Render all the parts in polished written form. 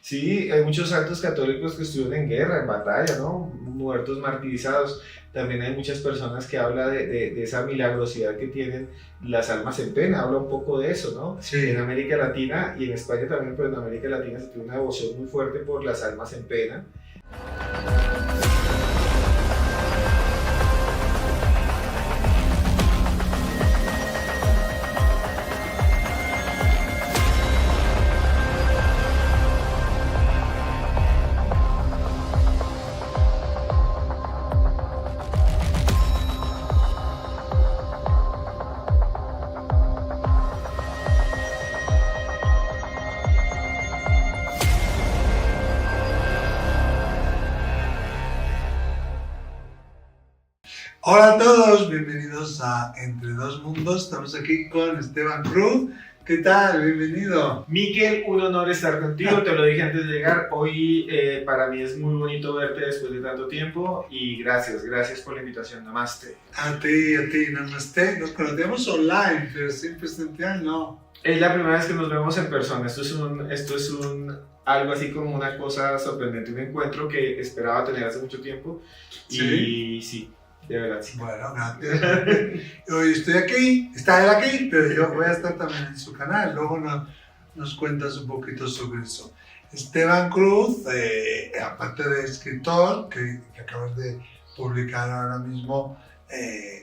Sí, hay muchos santos católicos que estuvieron en guerra, en batalla, ¿no? Muertos, martirizados. También hay muchas personas que hablan de esa milagrosidad que tienen las almas en pena. Habla un poco de eso, ¿no? En Sí. América Latina y en España también, pero en América Latina se tiene una devoción muy fuerte por las almas en pena. Hola a todos, bienvenidos a Entre Dos Mundos. Estamos aquí con Esteban Cruz. ¿Qué tal? Bienvenido. Miquel, un honor estar contigo, te lo dije antes de llegar. Hoy para mí es muy bonito verte después de tanto tiempo y gracias por la invitación. Namaste. A ti, namaste. Nos conocemos online, pero sin presencial no. Es la primera vez que nos vemos en persona. Esto es algo así como una cosa sorprendente, un encuentro que esperaba tener hace mucho tiempo. Y sí, de verdad, sí. Bueno, gracias. Hoy estoy aquí, está él aquí, pero yo voy a estar también en su canal. Luego nos cuentas un poquito sobre eso. Esteban Cruz, aparte de escritor, que acabas de publicar ahora mismo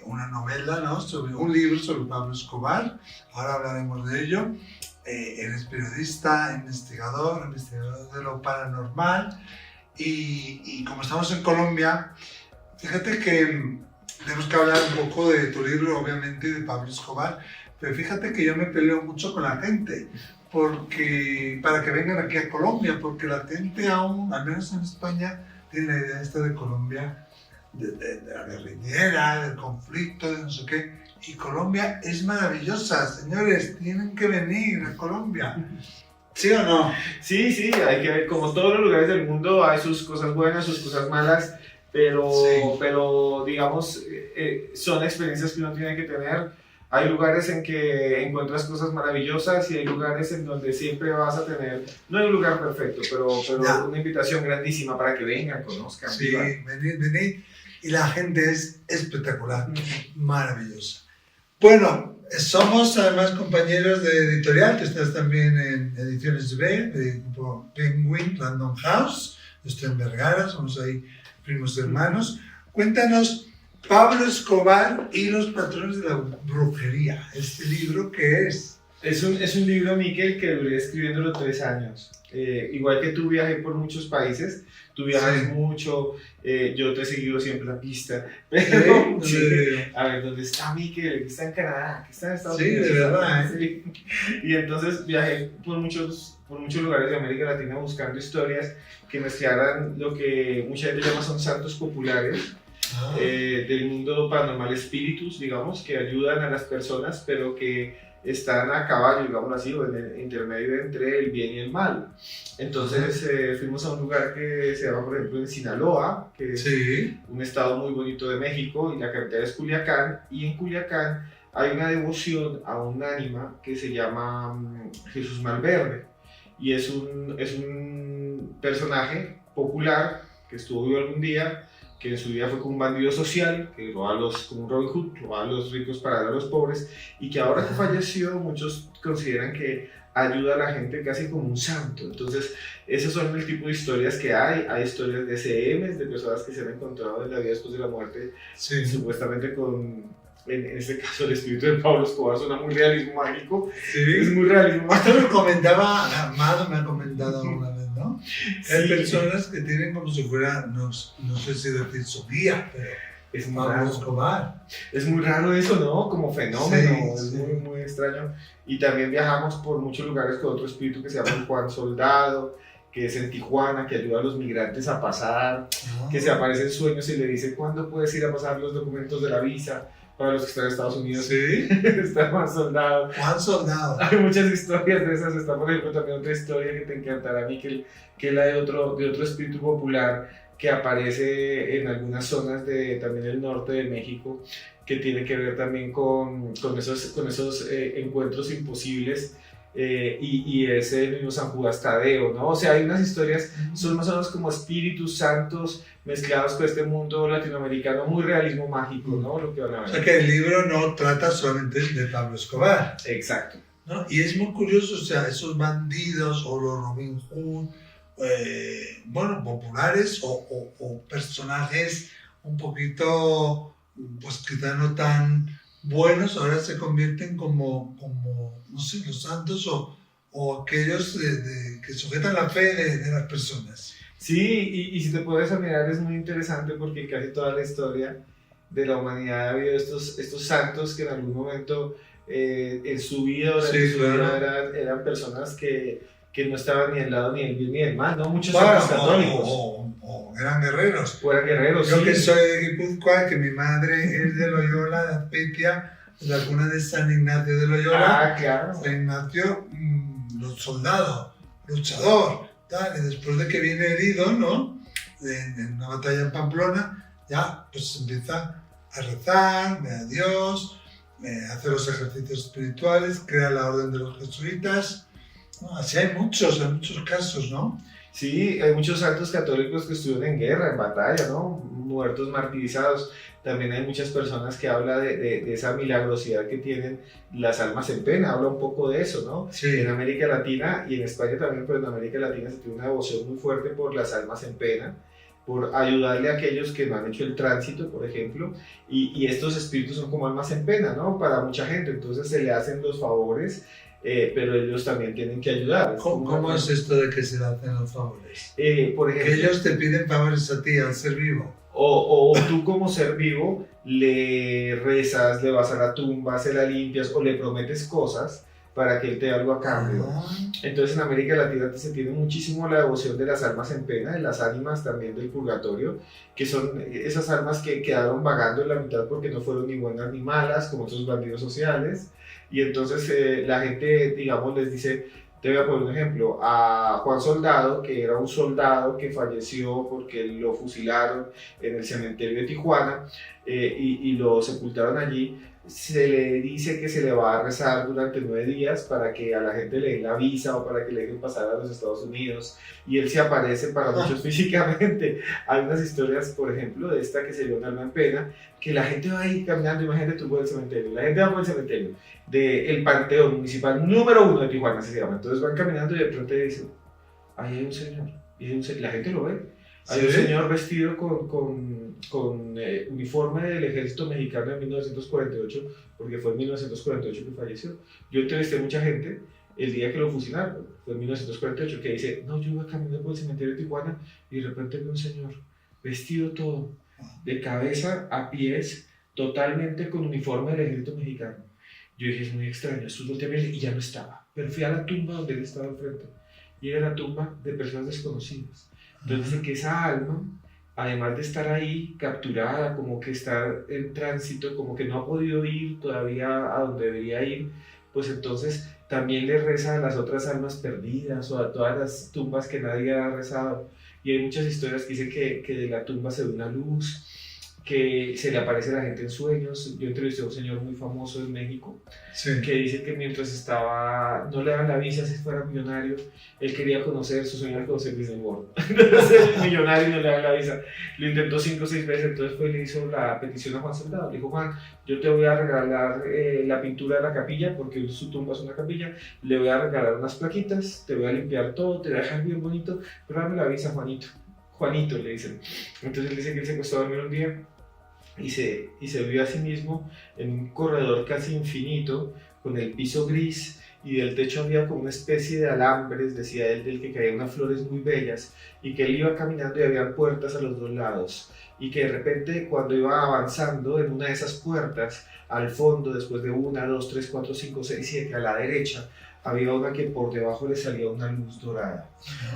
una novela, ¿no? Un libro sobre Pablo Escobar. Ahora hablaremos de ello. Eres periodista, investigador de lo paranormal. Y como estamos en Colombia, fíjate que tenemos que hablar un poco de tu libro, obviamente, de Pablo Escobar, pero fíjate que yo me peleo mucho con la gente para que vengan aquí a Colombia, porque la gente aún, al menos en España, tiene la idea esta de Colombia, de la guerrillera, del conflicto, de no sé qué, y Colombia es maravillosa, señores, tienen que venir a Colombia. ¿Sí o no? Sí, hay que ver, como todos los lugares del mundo hay sus cosas buenas, sus cosas malas, pero digamos, son experiencias que uno tiene que tener. Hay lugares en que encuentras cosas maravillosas y hay lugares en donde siempre vas a tener, no hay un lugar perfecto, pero una invitación grandísima para que vengan, conozcan. Sí, vivan. venid. Y la gente es espectacular, maravillosa. Bueno, somos además compañeros de editorial, que estás también en Ediciones B, de tipo Penguin Random House. Yo estoy en Vergara, somos ahí primos hermanos. Cuéntanos, Pablo Escobar y los patrones de la brujería. ¿Este libro qué es? Es un libro, Miquel, que duré escribiéndolo 3 años. Igual que tú, viajé por muchos países, tú viajas mucho, yo te he seguido siempre la pista, pero a ver, ¿dónde está Miquel? Está en Canadá, está en Estados Unidos. Sí, de verdad. Sí. Y entonces viajé por muchos lugares de América Latina buscando historias que mezclaran lo que mucha gente llama son santos populares. Del mundo paranormal, espíritus, digamos, que ayudan a las personas, pero que están a caballo, digamos así, o en el intermedio entre el bien y el mal. Entonces fuimos a un lugar que se llama, por ejemplo, en Sinaloa, que es un estado muy bonito de México, y la capital es Culiacán, y en Culiacán hay una devoción a un ánima que se llama Jesús Malverde, y es un personaje popular que estuvo vivo algún día, que en su vida fue como un bandido social, que como un Robin Hood, robaba a los ricos para dar a los pobres, y que ahora que falleció, muchos consideran que ayuda a la gente casi como un santo. Entonces, esos son el tipo de historias que hay historias de SMs, de personas que se han encontrado en la vida después de la muerte, supuestamente en este caso el espíritu de Pablo Escobar suena muy realismo mágico, es muy realismo mágico. Esto lo comentaba, Amado me ha comentado una vez, ¿no? Hay personas que tienen como si fuera, no sé si decir su guía, pero es muy Pablo Escobar. Es muy raro eso, ¿no? Como fenómeno, es muy extraño. Y también viajamos por muchos lugares con otro espíritu que se llama Juan Soldado, que es en Tijuana, que ayuda a los migrantes a pasar, que se aparece en sueños y le dice cuándo puedes ir a pasar los documentos de la visa. Para los que están en Estados Unidos, está Juan Soldado. Juan Soldado. Hay muchas historias de esas. Está, por ejemplo, también otra historia que te encantará a mí, que es la de otro espíritu popular que aparece en algunas zonas también del norte de México, que tiene que ver también con esos encuentros imposibles y es el mismo San Judas Tadeo, ¿no? O sea, hay unas historias, son más o menos como espíritus santos mezclados con este mundo latinoamericano, muy realismo mágico, ¿no? Lo que van a ver. O sea que el libro no trata solamente de Pablo Escobar. Exacto. ¿No? Y es muy curioso, o sea, esos bandidos o los Robin Hood, bueno, populares o personajes un poquito, pues quizá no tan buenos, ahora se convierten como no sé, los santos o aquellos que sujetan la fe de las personas. Sí, y si te puedes mirar es muy interesante porque casi toda la historia de la humanidad ha habido estos santos que en algún momento en su vida, durante su vida eran personas que no estaban ni al lado ni del bien ni del mal, ¿no? Muchos santos católicos. O eran guerreros. O eran guerreros, Yo sí. que soy de Guipúzcoa, que mi madre es de Loyola, de Azpeitia, la cuna de San Ignacio de Loyola. Ah, claro. San Ignacio, soldado, luchador, tal, y después de que viene herido, ¿no? En una batalla en Pamplona, ya pues empieza a rezar, a Dios, hace los ejercicios espirituales, crea la orden de los jesuitas. No, así hay muchos casos, ¿no? Sí, hay muchos santos católicos que estuvieron en guerra, en batalla, ¿no? Muertos, martirizados. También hay muchas personas que hablan de esa milagrosidad que tienen las almas en pena, habla un poco de eso, ¿no? Sí. En América Latina y en España también, pero en América Latina se tiene una devoción muy fuerte por las almas en pena, por ayudarle a aquellos que no han hecho el tránsito, por ejemplo, y estos espíritus son como almas en pena, ¿no? Para mucha gente, entonces se le hacen los favores, pero ellos también tienen que ayudar. ¿Cómo es esto de que se le hacen los favores? Por ejemplo, que ellos te piden favores a ti, al ser vivo. O tú como ser vivo le rezas, le vas a la tumba, se la limpias o le prometes cosas para que él te dé algo a cambio. Entonces en América Latina se tiene muchísimo la devoción de las almas en pena, de las ánimas también del purgatorio, que son esas almas que quedaron vagando en la mitad porque no fueron ni buenas ni malas, como otros bandidos sociales. Y entonces la gente, digamos, les dice, te voy a poner un ejemplo, a Juan Soldado, que era un soldado que falleció porque lo fusilaron en el cementerio de Tijuana y lo sepultaron allí. Se le dice que se le va a rezar durante 9 días para que a la gente le den la visa o para que le dejen pasar a los Estados Unidos, y él se aparece para muchos físicamente. Hay unas historias, por ejemplo, de esta que se dio un alma en pena, que la gente va a ir caminando, imagínate tú por el cementerio, la gente va por el cementerio del Panteón Municipal número 1 de Tijuana, así se llama. Entonces van caminando y de pronto dicen, ahí hay un señor, y la gente lo ve. Hay un señor vestido con uniforme del ejército mexicano en 1948, porque fue en 1948 que falleció. Yo entrevisté a mucha gente el día que lo fusilaron, fue en 1948, que dice, no, yo iba caminando por el cementerio de Tijuana y de repente vi un señor vestido todo, de cabeza a pies, totalmente con uniforme del ejército mexicano. Yo dije, es muy extraño, esto volteé a ver y ya no estaba. Pero fui a la tumba donde él estaba al frente, y era la tumba de personas desconocidas. Entonces dicen que esa alma, además de estar ahí capturada, como que está en tránsito, como que no ha podido ir todavía a donde debería ir, pues entonces también le reza a las otras almas perdidas o a todas las tumbas que nadie ha rezado. Y hay muchas historias que dicen que de la tumba se ve una luz, que se le aparece a la gente en sueños. Yo entrevisté a un señor muy famoso en México, que dice que mientras estaba, no le daban la visa si fuera millonario, él quería conocer, su sueño era conocer Disney World. Entonces el millonario no le daban la visa, lo intentó 5 o 6 veces, entonces fue y le hizo la petición a Juan Soldado. Le dijo, Juan, yo te voy a regalar la pintura de la capilla, porque su tumba es una capilla, le voy a regalar unas plaquitas, te voy a limpiar todo, te voy a dejar bien bonito, pero dame la visa, Juanito. Juanito le dicen. Entonces él dice que él se acostó a dormir un día y se vio a sí mismo en un corredor casi infinito, con el piso gris, y del techo había como una especie de alambres, decía él, del que caían unas flores muy bellas, y que él iba caminando y había puertas a los 2 lados, y que de repente cuando iba avanzando en una de esas puertas, al fondo, después de 1, 2, 3, 4, 5, 6, 7, a la derecha, había una que por debajo le salía una luz dorada.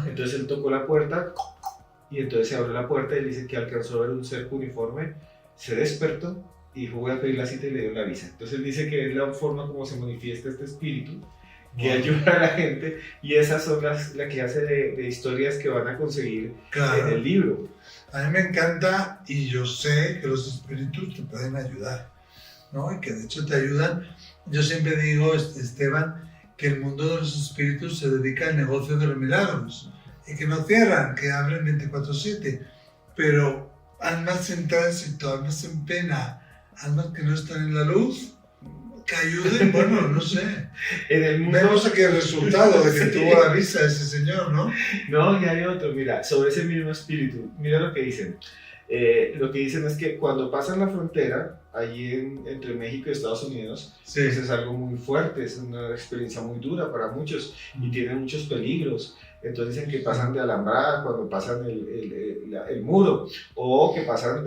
Entonces él tocó la puerta, y entonces se abrió la puerta y dice que alcanzó a ver un ser uniforme, se despertó y dijo, voy a pedir la cita, y le dio la visa. Entonces él dice que es la forma como se manifiesta este espíritu, que ayuda a la gente, y esas son la clase de historias que van a conseguir en el libro. A mí me encanta, y yo sé que los espíritus te pueden ayudar, ¿no? Y que de hecho te ayudan. Yo siempre digo, Esteban, que el mundo de los espíritus se dedica al negocio de los milagros y que no cierran, que abren 24/7, pero almas en tránsito, almas en pena, almas que no están en la luz, que ayuden, bueno, no sé. En el mundo... Vemos aquí el resultado de que Sí. tuvo la visa ese señor, ¿no? No, y hay otro, mira, sobre ese mismo espíritu, mira lo que dicen. Lo que dicen es que cuando pasan la frontera, allí entre México y Estados Unidos, Sí. pues es algo muy fuerte, es una experiencia muy dura para muchos y tiene muchos peligros. Entonces dicen que pasan de alambrada cuando pasan el muro, o que pasan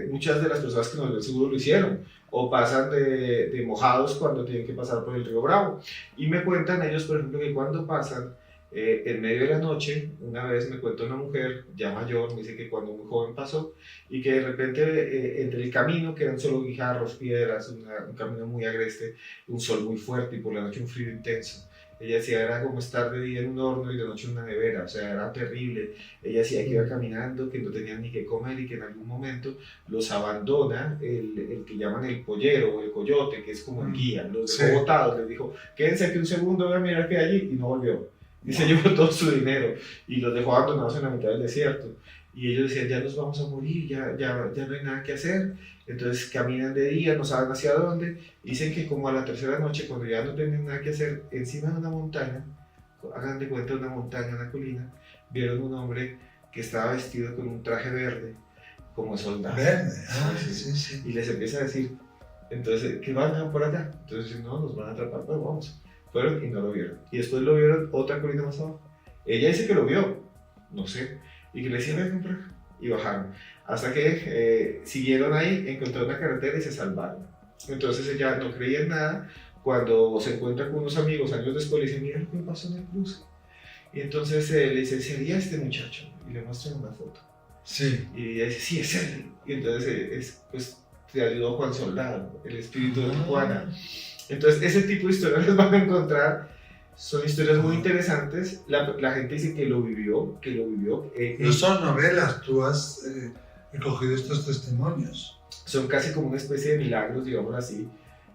muchas de las personas que no les seguro lo hicieron, o pasan de mojados cuando tienen que pasar por el río Bravo. Y me cuentan ellos, por ejemplo, que cuando pasan en medio de la noche, una vez me cuenta una mujer ya mayor, me dice que cuando muy joven pasó y que de repente entre el camino, que eran solo guijarros, piedras, un camino muy agreste, un sol muy fuerte y por la noche un frío intenso. Ella decía, era como estar de día en un horno y de noche en una nevera, o sea, era terrible. Ella decía que iba caminando, que no tenían ni qué comer y que en algún momento los abandona el que llaman el pollero o el coyote, que es como el guía, los dejó Sí. botados, les dijo, quédense aquí un segundo, voy a mirar qué hay allí, y no volvió. Y se llevó todo su dinero y los dejó abandonados en la mitad del desierto. Y ellos decían, ya nos vamos a morir, ya no hay nada que hacer. Entonces caminan de día, no saben hacia dónde. Dicen que como a la tercera noche, cuando ya no tienen nada que hacer, encima de una montaña, hagan de cuenta una montaña, una colina, vieron un hombre que estaba vestido con un traje verde, como soldado. Verde, Sí, sí, sí. Y les empieza a decir, entonces, ¿qué van a por allá? Entonces dicen, no, nos van a atrapar, pero vamos. Fueron y no lo vieron. Y después lo vieron otra colina más abajo. Ella dice que lo vio, no sé, y que le decía, ven por acá. Y bajaron. Hasta que siguieron ahí, encontraron una carretera y se salvaron. Entonces ella no creía en nada. Cuando se encuentra con unos amigos años después, le dice, mira lo que pasó en el cruce. Y entonces le dice, ¿sería este muchacho? Y le muestran una foto. Sí. Y ella dice, sí, es él. Y entonces, pues, te ayudó Juan Soldado, el espíritu de Tijuana. Entonces, ese tipo de historias las van a encontrar. Son historias muy interesantes. La gente dice que lo vivió. No son novelas, tú has recogido estos testimonios. Son casi como una especie de milagros, digamos así.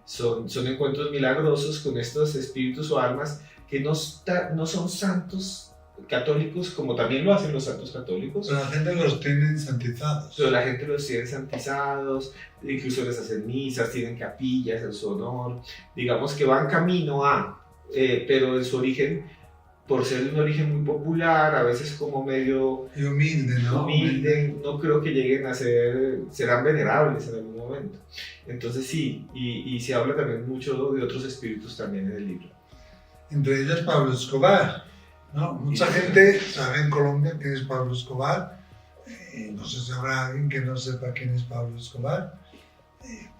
Son encuentros milagrosos con estos espíritus o almas que no son santos católicos, como también lo hacen los santos católicos. Pero la gente los tiene santizados. Pero la gente los tiene santizados, incluso les hacen misas, tienen capillas en su honor. Digamos que van camino a, pero en su origen, por ser un origen muy popular, a veces como medio Y humilde, ¿no? humilde, no creo que lleguen a serán venerables en algún momento. Entonces sí, y se habla también mucho de otros espíritus también en el libro. Entre ellos Pablo Escobar, ¿no? Mucha gente sabe en Colombia quién es Pablo Escobar. No sé si habrá alguien que no sepa quién es Pablo Escobar.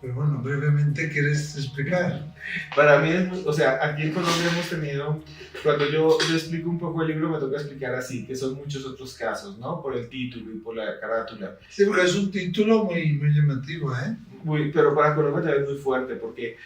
Pero bueno, brevemente, ¿quieres explicar? Para mí, o sea, aquí en Colombia hemos tenido, cuando yo explico un poco el libro, me toca explicar así, que son muchos otros casos, ¿no? Por el título y por la carátula. Sí, porque es un título muy llamativo, ¿eh? Pero para Colombia también es muy fuerte, porque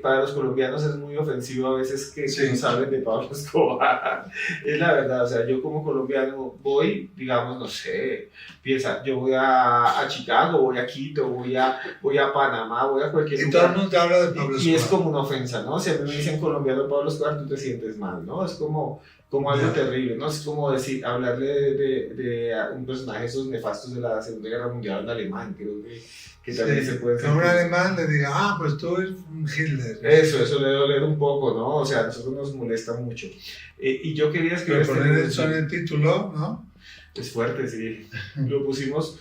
para los colombianos es muy ofensivo a veces que nos hablen de Pablo Escobar. Es la verdad, o sea, yo como colombiano voy, digamos, no sé, piensa, yo voy a Chicago, voy a Quito, voy a Panamá, voy a cualquier Y lugar. todo el mundo habla de Pablo Escobar. Y es como una ofensa, ¿no? Si a mí me dicen colombiano Pablo Escobar, tú te sientes mal, ¿no? Es como algo terrible, ¿no? Es como hablarle de un personaje esos nefastos de la Segunda Guerra Mundial, un alemán, creo que también se puede que un alemán le diga, pues tú eres un Hitler. Eso le debe doler un poco, ¿no? O sea, a nosotros nos molesta mucho. Y yo quería escribir pero poner eso en el título, ¿no? Es fuerte, sí. Lo pusimos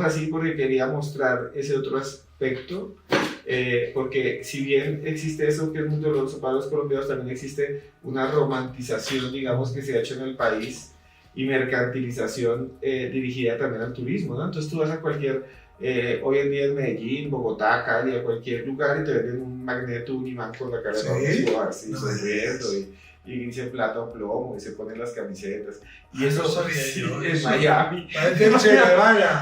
así porque quería mostrar ese otro aspecto, porque si bien existe eso que es muy doloroso para los colombianos, también existe una romantización, digamos, que se ha hecho en el país y mercantilización dirigida también al turismo, ¿no? Entonces tú vas a cualquier, hoy en día en Medellín, Bogotá, Cali, a cualquier lugar y te venden un magneto, un imán con la cara de Pablo Escobar, sí, sonriendo y dice plata o plomo y se ponen las camisetas. Y eso no sabía sí, yo, en eso. Miami.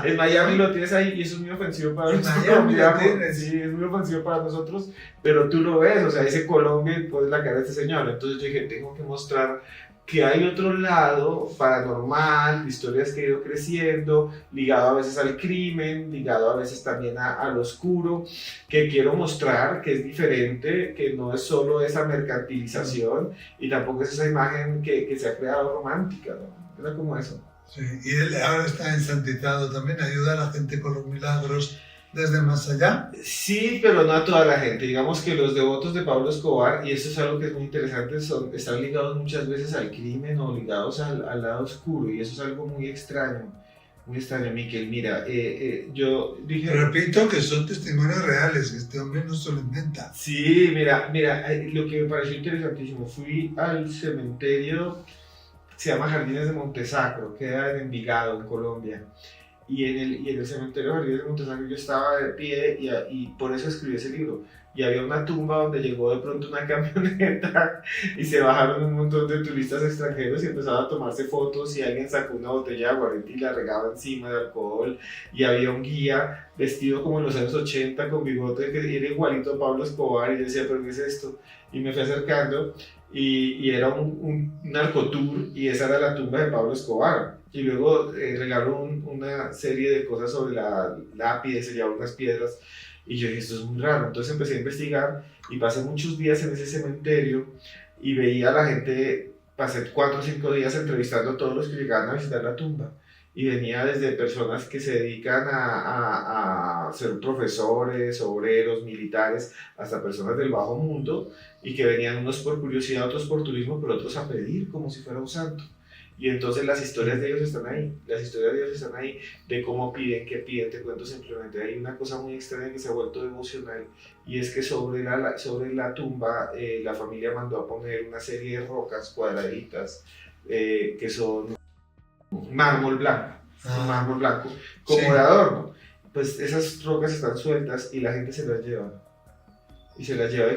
En Miami lo tienes ahí y eso es muy ofensivo para los colombianos. Sí, es muy ofensivo para nosotros, pero tú lo ves, o sea, dice Colombia y pones la cara de este señor. Entonces yo dije, tengo que mostrar que hay otro lado paranormal, de historias que ha ido creciendo, ligado a veces al crimen, ligado a veces también al oscuro, que quiero mostrar que es diferente, que no es solo esa mercantilización y tampoco es esa imagen que se ha creado romántica, ¿no? Era como eso. Sí, y él ahora está ensantizado también, ayuda a la gente con los milagros desde más allá. Sí, pero no a toda la gente. Digamos que los devotos de Pablo Escobar, y eso es algo que es muy interesante, están ligados muchas veces al crimen o ligados al lado oscuro, y eso es algo muy extraño, Miquel. Mira, yo dije... Repito que son testimonios reales, este hombre no se lo inventa. Sí, mira, lo que me pareció interesantísimo, fui al cementerio, se llama Jardines de Montesacro, queda en Envigado, en Colombia. Y en el cementerio de Jardines de Montesacro yo estaba de pie y por eso escribí ese libro. Y había una tumba donde llegó de pronto una camioneta y se bajaron un montón de turistas extranjeros y empezaron a tomarse fotos, y alguien sacó una botella de aguardiente y la regaba encima de alcohol, y había un guía vestido como en los años 80 con bigote que era igualito a Pablo Escobar, y yo decía, ¿pero qué es esto? Y me fui acercando y era un narcotour, y esa era la tumba de Pablo Escobar. Y luego regaló una serie de cosas sobre la lápida, se llevaron unas piedras, y yo dije, esto es muy raro. Entonces empecé a investigar y pasé muchos días en ese cementerio y veía a la gente, pasé 4 o 5 días entrevistando a todos los que llegaban a visitar la tumba. Y venía desde personas que se dedican a ser profesores, obreros, militares, hasta personas del bajo mundo, y que venían unos por curiosidad, otros por turismo, pero otros a pedir como si fuera un santo. Y entonces las historias de ellos están ahí, de cómo piden, qué piden. Te cuento simplemente, hay una cosa muy extraña que se ha vuelto devocional, y es que sobre la tumba la familia mandó a poner una serie de rocas cuadraditas que son mármol blanco, como Sí. de adorno. Pues esas rocas están sueltas y la gente se las lleva. Y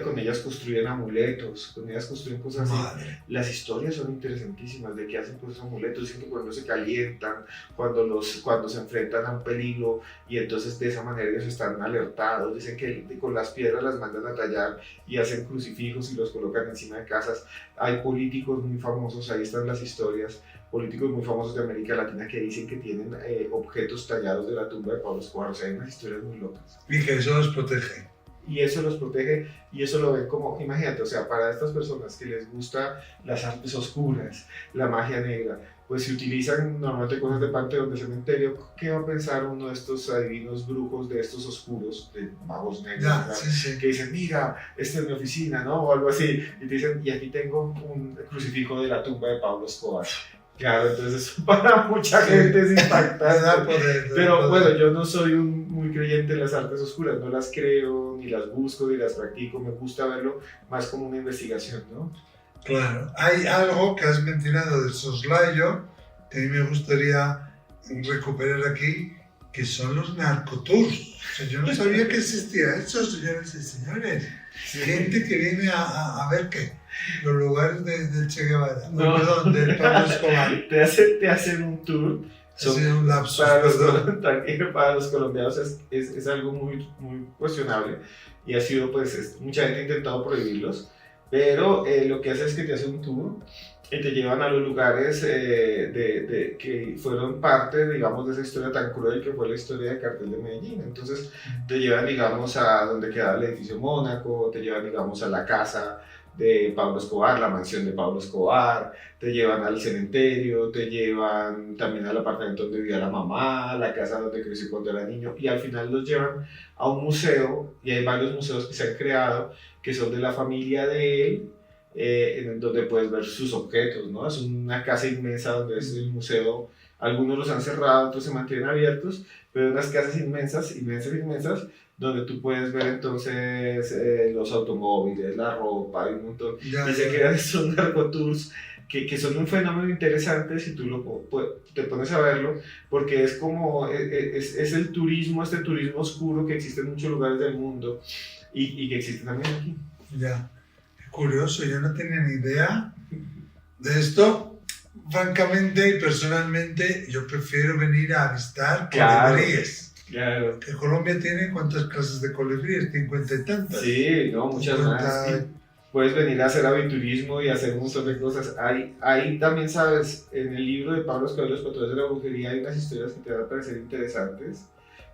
con ellas construyen amuletos, con ellas construyen cosas así. Madre. Las historias son interesantísimas de qué hacen con esos amuletos. Dicen que cuando se calientan, cuando se enfrentan a un peligro, y entonces de esa manera ellos están alertados. Dicen que con las piedras las mandan a tallar y hacen crucifijos y los colocan encima de casas. Hay políticos muy famosos, ahí están las historias, políticos muy famosos de América Latina que dicen que tienen objetos tallados de la tumba de Pablo Escobar. O sea, hay unas historias muy locas. Y que eso los protege. Y eso los protege, y eso lo ven como, imagínate, o sea, para estas personas que les gusta las artes oscuras, la magia negra, pues si utilizan normalmente cosas de panteón, de cementerio, ¿qué va a pensar uno de estos adivinos brujos, de estos oscuros, de magos negros, Ya, sí. que dicen, mira, esta es mi oficina, ¿no? O algo así, y te dicen, y aquí tengo un crucifijo de la tumba de Pablo Escobar. Claro, entonces para mucha gente es impactante. Pero bueno, yo no soy muy creyente en las artes oscuras, no las creo, ni las busco, ni las practico. Me gusta verlo más como una investigación, ¿no? Claro. Hay algo que has mencionado del soslayo que a mí me gustaría recuperar aquí, que son los narcotours. O sea, yo no sabía que existía eso, señores y señores. Sí. Gente que viene a ver qué. Los lugares del Che Guevara, no. Perdón, del Pablo Escobar. Te hacen un tour. Un lapsus, para los colombianos es algo muy, muy cuestionable, y ha sido, pues, mucha gente ha intentado prohibirlos, pero lo que hace es que te hace un tour y te llevan a los lugares que fueron parte, digamos, de esa historia tan cruel que fue la historia del cartel de Medellín. Entonces te llevan, digamos, a donde quedaba el edificio Mónaco, te llevan, digamos, a la casa de Pablo Escobar, la mansión de Pablo Escobar, te llevan al cementerio, te llevan también al apartamento donde vivía la mamá, la casa donde creció cuando era niño, y al final los llevan a un museo, y hay varios museos que se han creado que son de la familia de él, en donde puedes ver sus objetos, ¿no? Es una casa inmensa donde es el museo. Algunos los han cerrado, otros se mantienen abiertos, pero unas casas inmensas, donde tú puedes ver entonces los automóviles, la ropa y un montón. Dice que son narcotours que son un fenómeno interesante si tú te pones a verlo, porque es como, es el turismo, este turismo oscuro que existe en muchos lugares del mundo y que existe también aquí. Ya, curioso, yo no tenía ni idea de esto. Francamente y personalmente, yo prefiero venir a avistar colibríes. Claro. Que Colombia tiene, ¿cuántas clases de colibríes? 50 y tantas. Sí, no, muchas 50, más. puedes venir a hacer aventurismo y hacer un montón de cosas. Ahí también sabes, en el libro de Pablo Escobar, Los Patrones de la Brujería, hay unas historias que te van a parecer interesantes,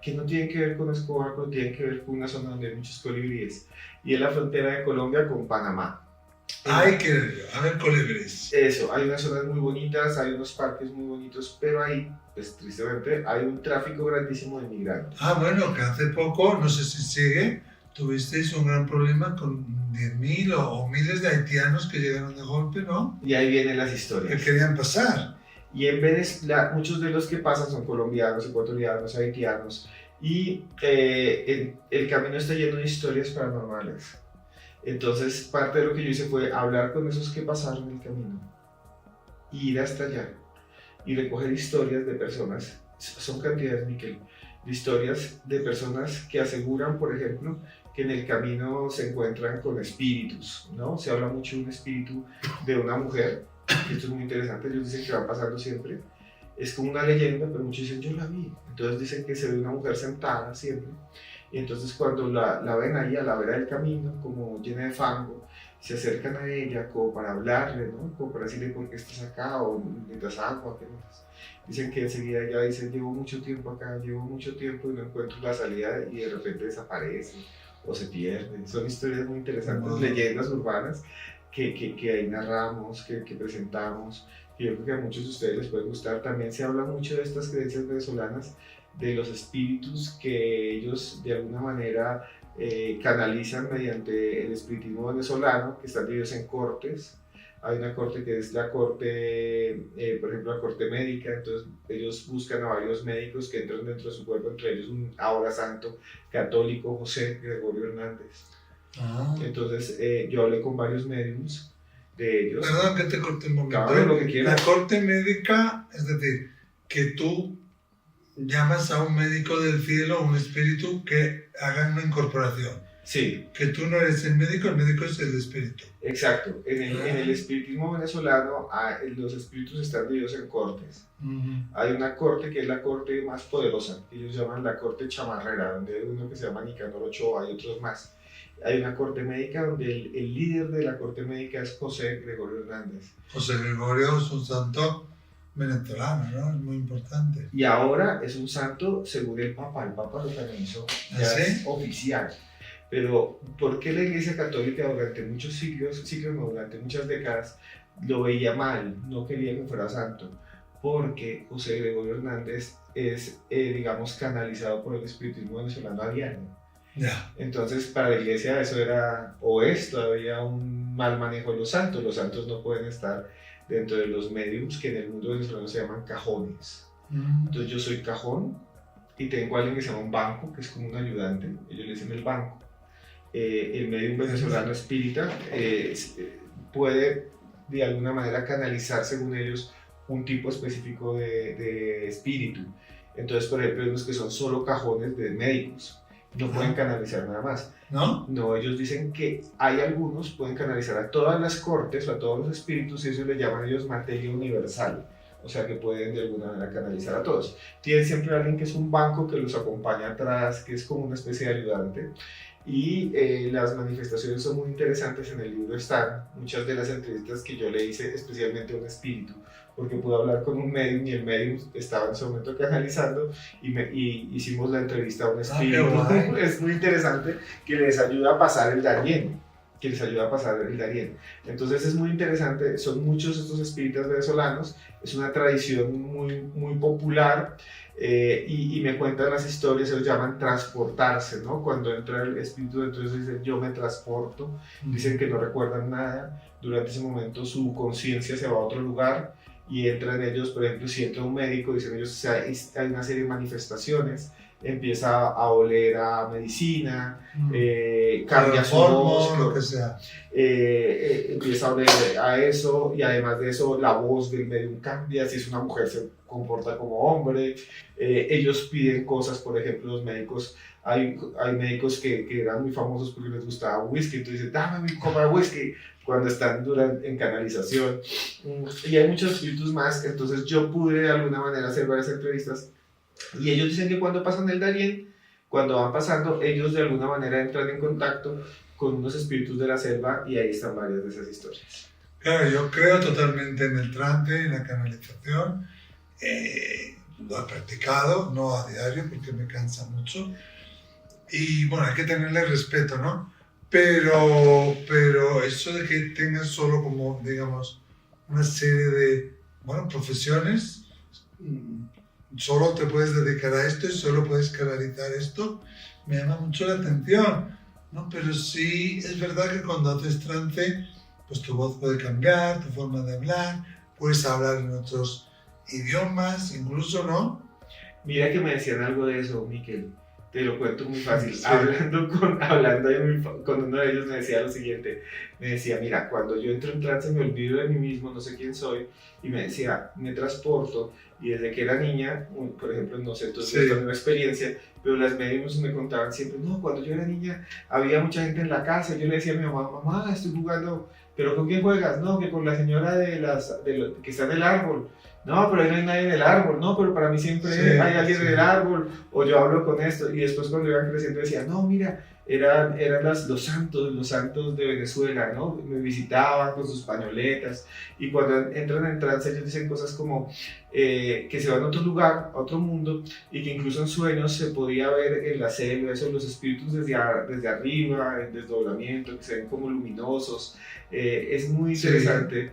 que no tienen que ver con Escobar, pero tienen que ver con una zona donde hay muchos colibríes. Y es la frontera de Colombia con Panamá. Hay que ver colibríes. Eso, hay unas zonas muy bonitas, hay unos parques muy bonitos, pero ahí, pues tristemente, hay un tráfico grandísimo de inmigrantes. Bueno, que hace poco, no sé si sigue, tuvisteis un gran problema con 10.000 o miles de haitianos que llegaron de golpe, ¿no? Y ahí vienen las Que historias. querían pasar. Y en Venezuela, muchos de los que pasan son colombianos, ecuatorianos, haitianos, y el camino está lleno de historias paranormales. Entonces, parte de lo que yo hice fue hablar con esos que pasaron el camino, ir hasta allá y recoger historias de personas, son cantidades, Miquel, de historias de personas que aseguran, por ejemplo, que en el camino se encuentran con espíritus, ¿no? Se habla mucho de un espíritu de una mujer, que esto es muy interesante, ellos dicen que va pasando siempre, es como una leyenda, pero muchos dicen yo la vi, entonces dicen que se ve una mujer sentada siempre, y entonces cuando la ven ahí a la vera del camino, como llena de fango, se acercan a ella como para hablarle, ¿no? Como para decirle por qué estás acá o necesitas agua, ¿qué necesitas? Dicen que enseguida ella dice, llevo mucho tiempo acá, llevo mucho tiempo y no encuentro la salida y de repente desaparece o se pierden. Son historias muy interesantes, leyendas urbanas que ahí narramos, que presentamos, que yo creo que a muchos de ustedes les puede gustar. También se habla mucho de estas creencias venezolanas, de los espíritus que ellos de alguna manera canalizan mediante el espiritismo venezolano, que están divididos en cortes. Hay una corte que es la corte, por ejemplo, la corte médica, entonces ellos buscan a varios médicos que entran dentro de su cuerpo, entre ellos un ahora santo católico, José Gregorio Hernández. Entonces yo hablé con varios médiums de ellos. Perdón que te corte un momento. Claro, lo que quieras. La corte médica, es decir, que tú llamas a un médico del cielo, un espíritu, que hagan una incorporación. Sí. Que tú no eres el médico es el espíritu. Exacto. En el espiritismo venezolano, los espíritus están divididos en cortes. Hay una corte que es la corte más poderosa, que ellos llaman la corte chamarrera, donde hay uno que se llama Nicanor Ochoa, hay otros más. Hay una corte médica donde el líder de la corte médica es José Gregorio Hernández. José Gregorio es un santo venezolano, ¿no? Es muy importante. Y ahora es un santo según el Papa lo canonizó, ya es oficial. Pero ¿por qué la Iglesia Católica durante muchos durante muchas décadas lo veía mal, no quería que fuera santo? Porque José Gregorio Hernández es, digamos, canalizado por el espiritismo venezolano a diario. Entonces para la Iglesia eso era, o es todavía un mal manejo de los santos no pueden estar dentro de los mediums que en el mundo venezolano se llaman cajones. Entonces yo soy cajón y tengo a alguien que se llama un banco, que es como un ayudante, ellos le dicen el banco. El medium venezolano espírita puede de alguna manera canalizar, según ellos, un tipo específico de espíritu. Entonces, por ejemplo, hay unos que son solo cajones de médicos, no pueden canalizar nada más. No, ellos dicen que hay algunos pueden canalizar a todas las cortes o a todos los espíritus, y eso le llaman ellos materia universal. O sea que pueden de alguna manera canalizar a todos. Tienen siempre alguien que es un banco que los acompaña atrás, que es como una especie de ayudante. Y las manifestaciones son muy interesantes, en el libro están muchas de las entrevistas que yo le hice especialmente a un espíritu, porque pude hablar con un medium y el medium estaba en ese momento canalizando y hicimos la entrevista a un espíritu. Es muy interesante, que les ayuda a pasar el Darién. Entonces es muy interesante, son muchos estos espíritas venezolanos, es una tradición muy popular. Y me cuentan las historias, ellos llaman transportarse, ¿no? Cuando entra el espíritu dentro de ellos, dicen yo me transporto, dicen que no recuerdan nada, durante ese momento su conciencia se va a otro lugar y entra en ellos, por ejemplo, si entra un médico, dicen ellos, hay una serie de manifestaciones, empieza a oler a medicina, cambia su voz, lo que sea. Empieza a oler a eso, y además de eso la voz del medium cambia, si es una mujer se comporta como hombre. Ellos piden cosas, por ejemplo, los médicos, hay médicos que eran muy famosos porque les gustaba whisky, entonces dicen, dame mi copa de whisky, cuando están en canalización. Y hay muchos espíritus más, entonces yo pude de alguna manera hacer varias entrevistas. Y ellos dicen que cuando pasan el Darién, cuando van pasando, ellos de alguna manera entran en contacto con unos espíritus de la selva y ahí están varias de esas historias. Claro, yo creo totalmente en el trance, en la canalización. Lo he practicado, no a diario porque me cansa mucho. Y bueno, hay que tenerle respeto, ¿no? Pero eso de que tengas solo como, digamos, una serie de, bueno, profesiones, solo te puedes dedicar a esto y solo puedes canalizar esto, me llama mucho la atención, ¿no? Pero sí es verdad que cuando haces trance, pues tu voz puede cambiar, tu forma de hablar, puedes hablar en otros idiomas, incluso, ¿no? Mira que me decían algo de eso, Miquel. Te lo cuento muy fácil. Sí. Hablando con uno de ellos me decía lo siguiente. Me decía, mira, cuando yo entro en trance me olvido de mí mismo, no sé quién soy. Y me decía, me transporto. Y desde que era niña, por ejemplo, no sé, entonces Sí. no tengo experiencia, pero las médicos me contaban siempre, no, cuando yo era niña había mucha gente en la casa. Yo le decía a mi mamá, mamá, estoy jugando, pero ¿con quién juegas? No, que con la señora que está en el árbol. No, pero ahí no hay nadie en el árbol, no, pero para mí siempre Sí, hay alguien sí. en el árbol, o yo hablo con esto, y después cuando iban creciendo decía, no, mira, eran los santos de Venezuela, ¿no? Me visitaban con sus pañoletas, y cuando entran en trance ellos dicen cosas como que se van a otro lugar, a otro mundo, y que incluso en sueños se podía ver en la selva, eso, los espíritus desde arriba, en desdoblamiento, que se ven como luminosos, es muy interesante.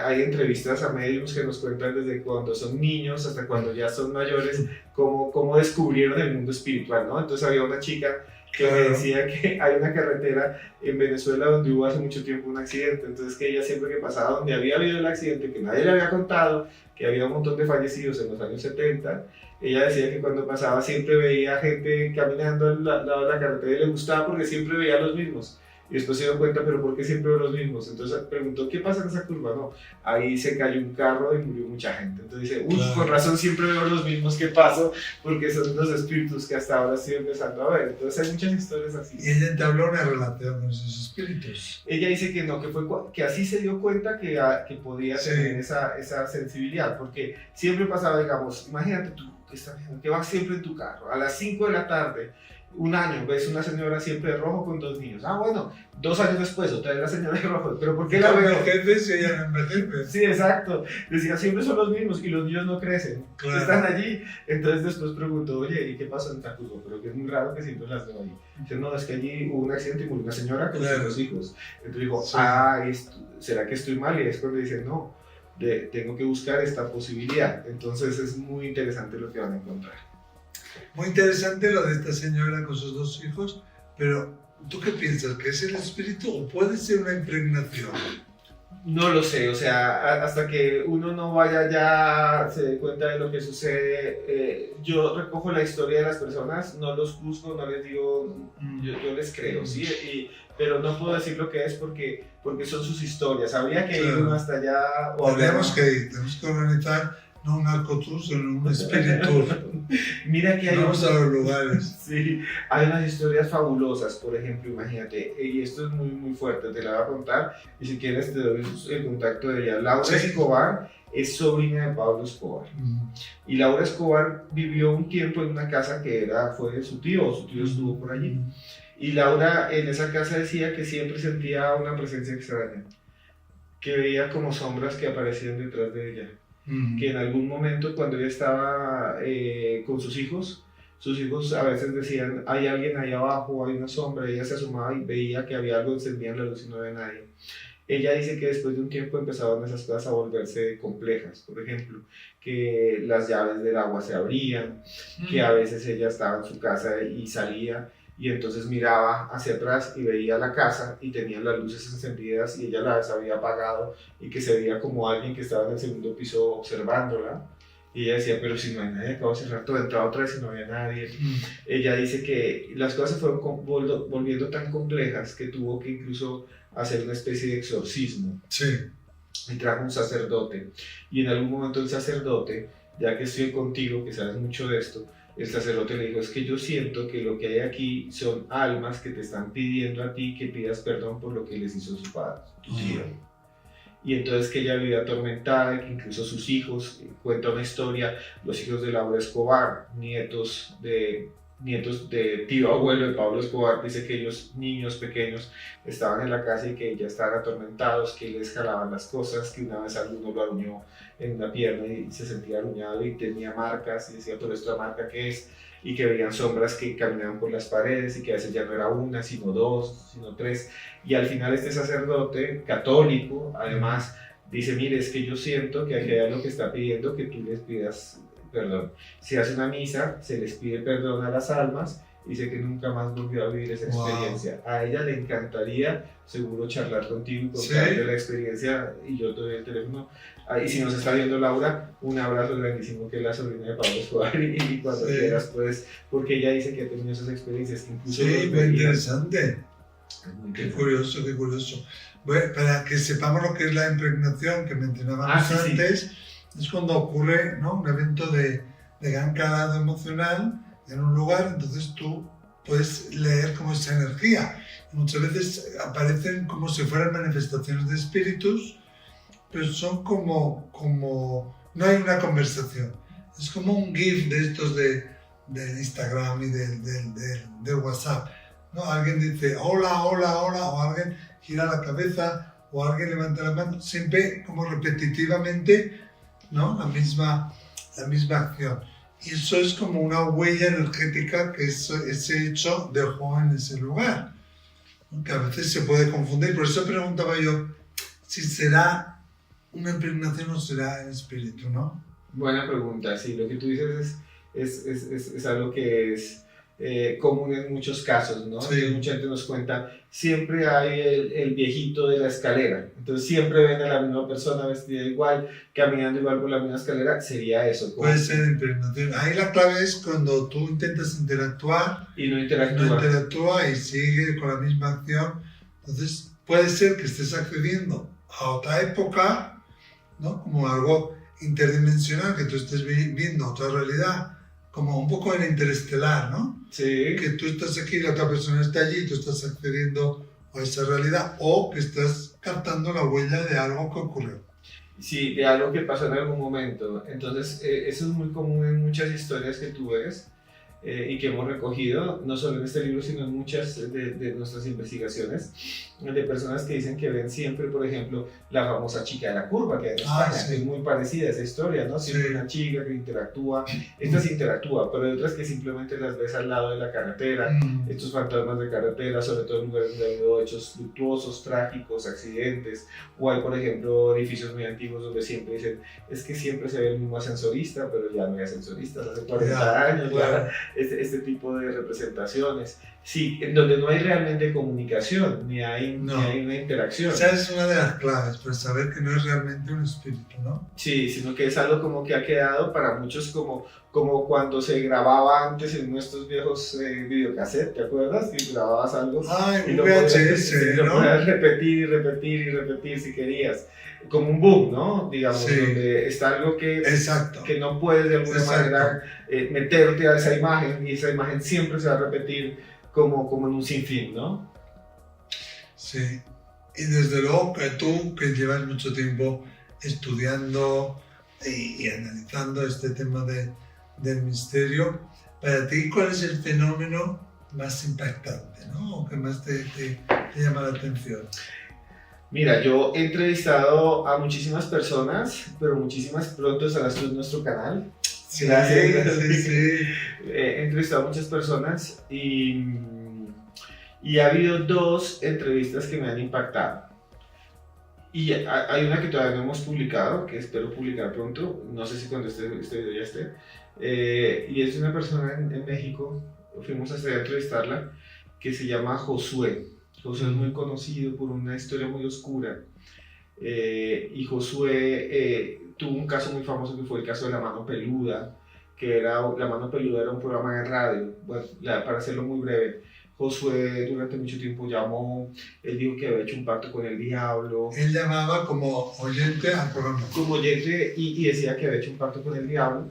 Hay entrevistas a médiums que nos cuentan desde cuando son niños hasta cuando ya son mayores cómo descubrieron el mundo espiritual, ¿no? Entonces había una chica que me decía que hay una carretera en Venezuela donde hubo hace mucho tiempo un accidente, entonces que ella siempre que pasaba donde había habido el accidente, que nadie le había contado, que había un montón de fallecidos en los años 70, ella decía que cuando pasaba siempre veía gente caminando al lado de la carretera y le gustaba porque siempre veía a los mismos. Y después se dio cuenta, pero ¿por qué siempre veo los mismos? Entonces preguntó, ¿qué pasa en esa curva? No, ahí se cayó un carro y murió mucha gente. Entonces dice, uy, Claro. con razón siempre veo los mismos que paso, porque son los espíritus que hasta ahora estoy empezando a ver. Entonces hay muchas historias así. Y ella entabló una relación con esos espíritus. Ella dice que no, que así se dio cuenta que podía tener esa sensibilidad, porque siempre pasaba, digamos, imagínate tú que vas siempre en tu carro, a las 5 de la tarde, un año, ves una señora siempre de rojo con 2 niños. Ah, bueno, 2 años después, otra vez la señora de rojo. ¿Pero por qué la veo? Jefes y ella no jefe. Sí, exacto. Decía, siempre son los mismos y los niños no crecen. Claro. Están allí. Entonces después preguntó, oye, ¿y qué pasó en Tacurgo? Pero que es muy raro que siempre las veo allí. Dice, no, es que allí hubo un accidente y murió una señora con sus 2 hijos. Entonces dijo, Sí. ¿será que estoy mal? Y es cuando dice, no, tengo que buscar esta posibilidad. Entonces es muy interesante lo que van a encontrar. Muy interesante lo de esta señora con sus 2 hijos, pero ¿tú qué piensas? ¿Que es el espíritu o puede ser una impregnación? No lo sé, o sea, hasta que uno no vaya ya, se dé cuenta de lo que sucede. Yo recojo la historia de las personas, no los juzgo, no les digo, yo les creo, ¿sí? Pero no puedo decir lo que es porque son sus historias. Habría que ir uno hasta allá. Tenemos que organizar no un narcotour, sino un espíritu. Mira que hay Vamos a los lugares. Sí, hay unas historias fabulosas, por ejemplo, imagínate, y esto es muy, muy fuerte, te la voy a contar, y si quieres te doy el contacto de ella. Laura Escobar es sobrina de Pablo Escobar. Y Laura Escobar vivió un tiempo en una casa que fue de su tío estuvo por allí. Y Laura en esa casa decía que siempre sentía una presencia extraña, que veía como sombras que aparecían detrás de ella. Que en algún momento cuando ella estaba con sus hijos a veces decían, hay alguien ahí abajo, hay una sombra, ella se asomaba y veía que había algo, encendían la luz y no había nadie. Ella dice que después de un tiempo empezaban esas cosas a volverse complejas, por ejemplo, que las llaves del agua se abrían, que a veces ella estaba en su casa y salía, y entonces miraba hacia atrás y veía la casa y tenía las luces encendidas y ella las había apagado y que se veía como alguien que estaba en el segundo piso observándola. Y ella decía, pero si no hay nadie, acabo de cerrar todo, entraba otra vez y no había nadie. Ella dice que las cosas fueron volviendo tan complejas que tuvo que incluso hacer una especie de exorcismo. Sí. Y trajo un sacerdote. Y en algún momento el sacerdote, ya que estoy contigo, que sabes mucho de esto, el sacerdote le dijo, es que yo siento que lo que hay aquí son almas que te están pidiendo a ti que pidas perdón por lo que les hizo su padre, tu tío. Y entonces que ella vivía atormentada, que incluso sus hijos, cuenta una historia, los hijos de Laura Escobar, nietos de nietos de tío abuelo de Pablo Escobar, dice que ellos, niños pequeños, estaban en la casa y que ya estaban atormentados, que les jalaban las cosas, que una vez alguno lo aruñó en una pierna y se sentía aruñado y tenía marcas y decía, pero esta marca ¿qué es? Y que veían sombras que caminaban por las paredes y que a veces ya no era una, sino dos, sino tres. Y al final este sacerdote católico, además, dice, mire, es que yo siento que aquí hay algo que está pidiendo que tú les pidas perdón. Se hace una misa, se les pide perdón a las almas y dice que nunca más volvió a vivir esa experiencia. A ella le encantaría seguro charlar contigo y contarte la experiencia, y yo te doy el teléfono. Y si nos está viendo Laura, un abrazo grandísimo, que es la sobrina de Pablo Escobar, y cuando quieras puedes, porque ella dice que ha tenido esas experiencias que incluso... Sí, muy interesante. Qué curioso, qué curioso. Bueno, para que sepamos lo que es la impregnación que mencionábamos antes, es cuando ocurre, ¿no?, un evento de gran calado emocional en un lugar, entonces tú puedes leer como esa energía. Muchas veces aparecen como si fueran manifestaciones de espíritus, pero son como no hay una conversación. Es como un GIF de estos del Instagram y del WhatsApp, ¿no? Alguien dice hola, hola, hola, o alguien gira la cabeza, o alguien levanta la mano, siempre como repetitivamente, ¿no? La misma acción. Y eso es como una huella energética que ese hecho dejó en ese lugar, ¿no? Que a veces se puede confundir. Por eso preguntaba yo si será una impregnación o será el espíritu, ¿no? Buena pregunta, sí. Lo que tú dices es algo que es común en muchos casos, ¿no? Sí. Mucha gente nos cuenta, siempre hay el viejito de la escalera, entonces siempre ven a la misma persona vestida igual, caminando igual por la misma escalera, sería eso. Puede ser impregnación. Ahí la clave es cuando tú intentas interactuar y no interactúa y sigue con la misma acción, entonces puede ser que estés accediendo a otra época, ¿no? Como algo interdimensional, que tú estés viendo otra realidad, como un poco en Interestelar, ¿no? Sí. Que tú estás aquí, la otra persona está allí, tú estás accediendo a esa realidad, o que estás captando la huella de algo que ocurrió. Sí, de algo que pasó en algún momento. Entonces, eso es muy común en muchas historias que tú ves y que hemos recogido, no solo en este libro, sino en muchas de nuestras investigaciones, de personas que dicen que ven siempre, por ejemplo, la famosa chica de la curva, que hay en España, sí. que es muy parecida a esa historia, ¿no? Siempre una chica que interactúa, estas interactúa, pero hay otras que simplemente las ves al lado de la carretera, estos fantasmas de carretera, sobre todo en lugares donde ha habido hechos luctuosos, trágicos, accidentes, o hay, por ejemplo, edificios muy antiguos donde siempre dicen, es que siempre se ve el mismo ascensorista, pero ya no hay ascensoristas, hace 40 años, claro. Este tipo de representaciones, sí, en donde no hay realmente comunicación, ni hay una interacción. Esa es una de las claves, para saber que no es realmente un espíritu, ¿no? Sí, sino que es algo como que ha quedado para muchos como cuando se grababa antes en nuestros viejos videocassettes, ¿te acuerdas? Que grababas algo y lo podías repetir y repetir y repetir si querías. Como un boom, ¿no? Digamos, donde está algo que no puedes de alguna manera meterte a esa imagen, y esa imagen siempre se va a repetir como en un sinfín, ¿no? Sí, y desde luego que tú, que llevas mucho tiempo estudiando y analizando este tema del misterio, para ti, ¿cuál es el fenómeno más impactante, ¿no? O que más te llama la atención? Mira, yo he entrevistado a muchísimas personas, pero muchísimas pronto estarás tú en nuestro canal. Sí, gracias. Sí. He entrevistado a muchas personas y ha habido 2 entrevistas que me han impactado. Y hay una que todavía no hemos publicado, que espero publicar pronto, no sé si cuando este video ya esté. Y es una persona en México, fuimos hasta allá a entrevistarla, que se llama Josué. Josué es muy conocido por una historia muy oscura, y Josué tuvo un caso muy famoso que fue el caso de La Mano Peluda, La Mano Peluda era un programa de radio. Bueno, para hacerlo muy breve, Josué durante mucho tiempo llamó, él dijo que había hecho un pacto con el diablo. Él llamaba como oyente al programa. Como oyente, y decía que había hecho un pacto con el diablo,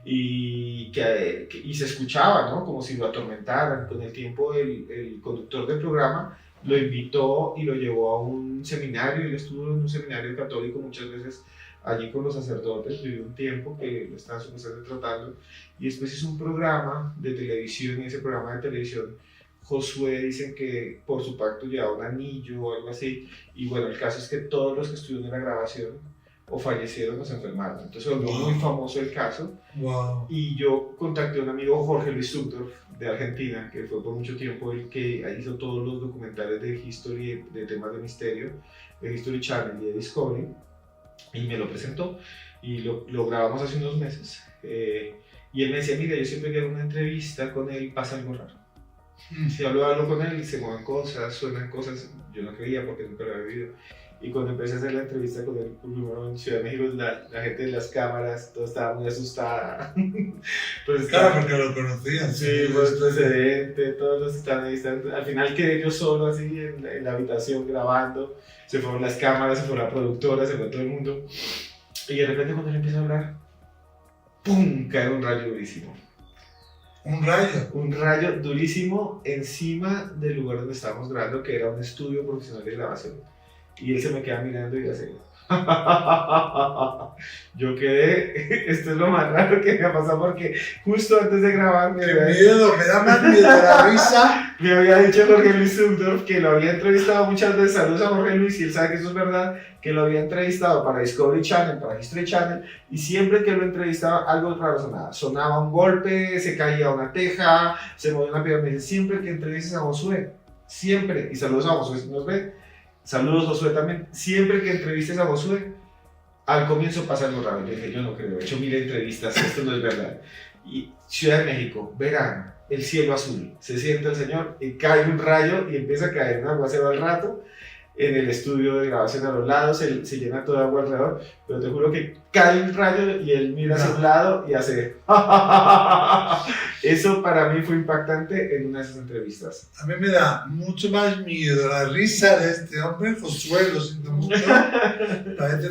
y se escuchaba, ¿no? Como si lo atormentaran. Con el tiempo el conductor del programa lo invitó y lo llevó a un seminario. Él estuvo en un seminario católico muchas veces allí con los sacerdotes, vivió un tiempo que lo estaban supuestamente tratando, y después hizo un programa de televisión, y ese programa de televisión, Josué dicen que por su pacto llevaba un anillo o algo así, y bueno, el caso es que todos los que estuvieron en la grabación o fallecieron o se enfermaron. Entonces volvió muy famoso el caso. Wow. Y yo contacté a un amigo, Jorge Luis Zúndorf, de Argentina, que fue por mucho tiempo el que hizo todos los documentales de History, de temas de misterio, de History Channel y de Discovery, y me lo presentó, y lo grabamos hace unos meses. Y él me decía, mira, yo siempre que hago una entrevista con él pasa algo raro. Si hablo con él, se mueven cosas, suenan cosas, yo no creía porque nunca lo había vivido. Y cuando empecé a hacer la entrevista con él, primero en Ciudad de México, la gente de las cámaras, todo estaba muy asustada. Pues claro, porque lo conocían. Sí, fue un precedente, todos los estaban ahí. Al final quedé yo solo así en la habitación grabando. Se fueron las cámaras, se fue la productora, se fue todo el mundo. Y de repente cuando él empieza a hablar, ¡pum! Cae un rayo durísimo. ¿Un rayo? Un rayo durísimo encima del lugar donde estábamos grabando, que era un estudio profesional de grabación. Y él se me queda mirando y hace... Yo quedé... Esto es lo más raro que me ha pasado porque justo antes de grabar... ¡Qué miedo! Me da más miedo la risa. Me había dicho Jorge Luis Zúndorf que lo había entrevistado muchas veces. Saludos a Jorge Luis, y él sabe que eso es verdad, que lo había entrevistado para Discovery Channel, para History Channel, y siempre que lo entrevistaba algo raro sonaba. Sonaba un golpe, se caía una teja, se movía una pierna. Me dice, siempre que entrevistes a Josué, siempre, y saludos a Josué si nos ve, saludos Josué también, siempre que entrevistes a Josué, al comienzo pasa algo raro. Yo dije, yo no creo, he hecho 1000 entrevistas, esto no es verdad. Y Ciudad de México, verano, el cielo azul, se sienta el señor y cae un rayo y empieza a caer un aguacero al rato. En el estudio de grabación a los lados se llena todo de agua alrededor, pero te juro que cae un rayo y él mira hacia un lado y hace eso para mí fue impactante en una de esas entrevistas. A mí me da mucho más miedo la risa de este hombre, Josué, lo siento mucho. Parece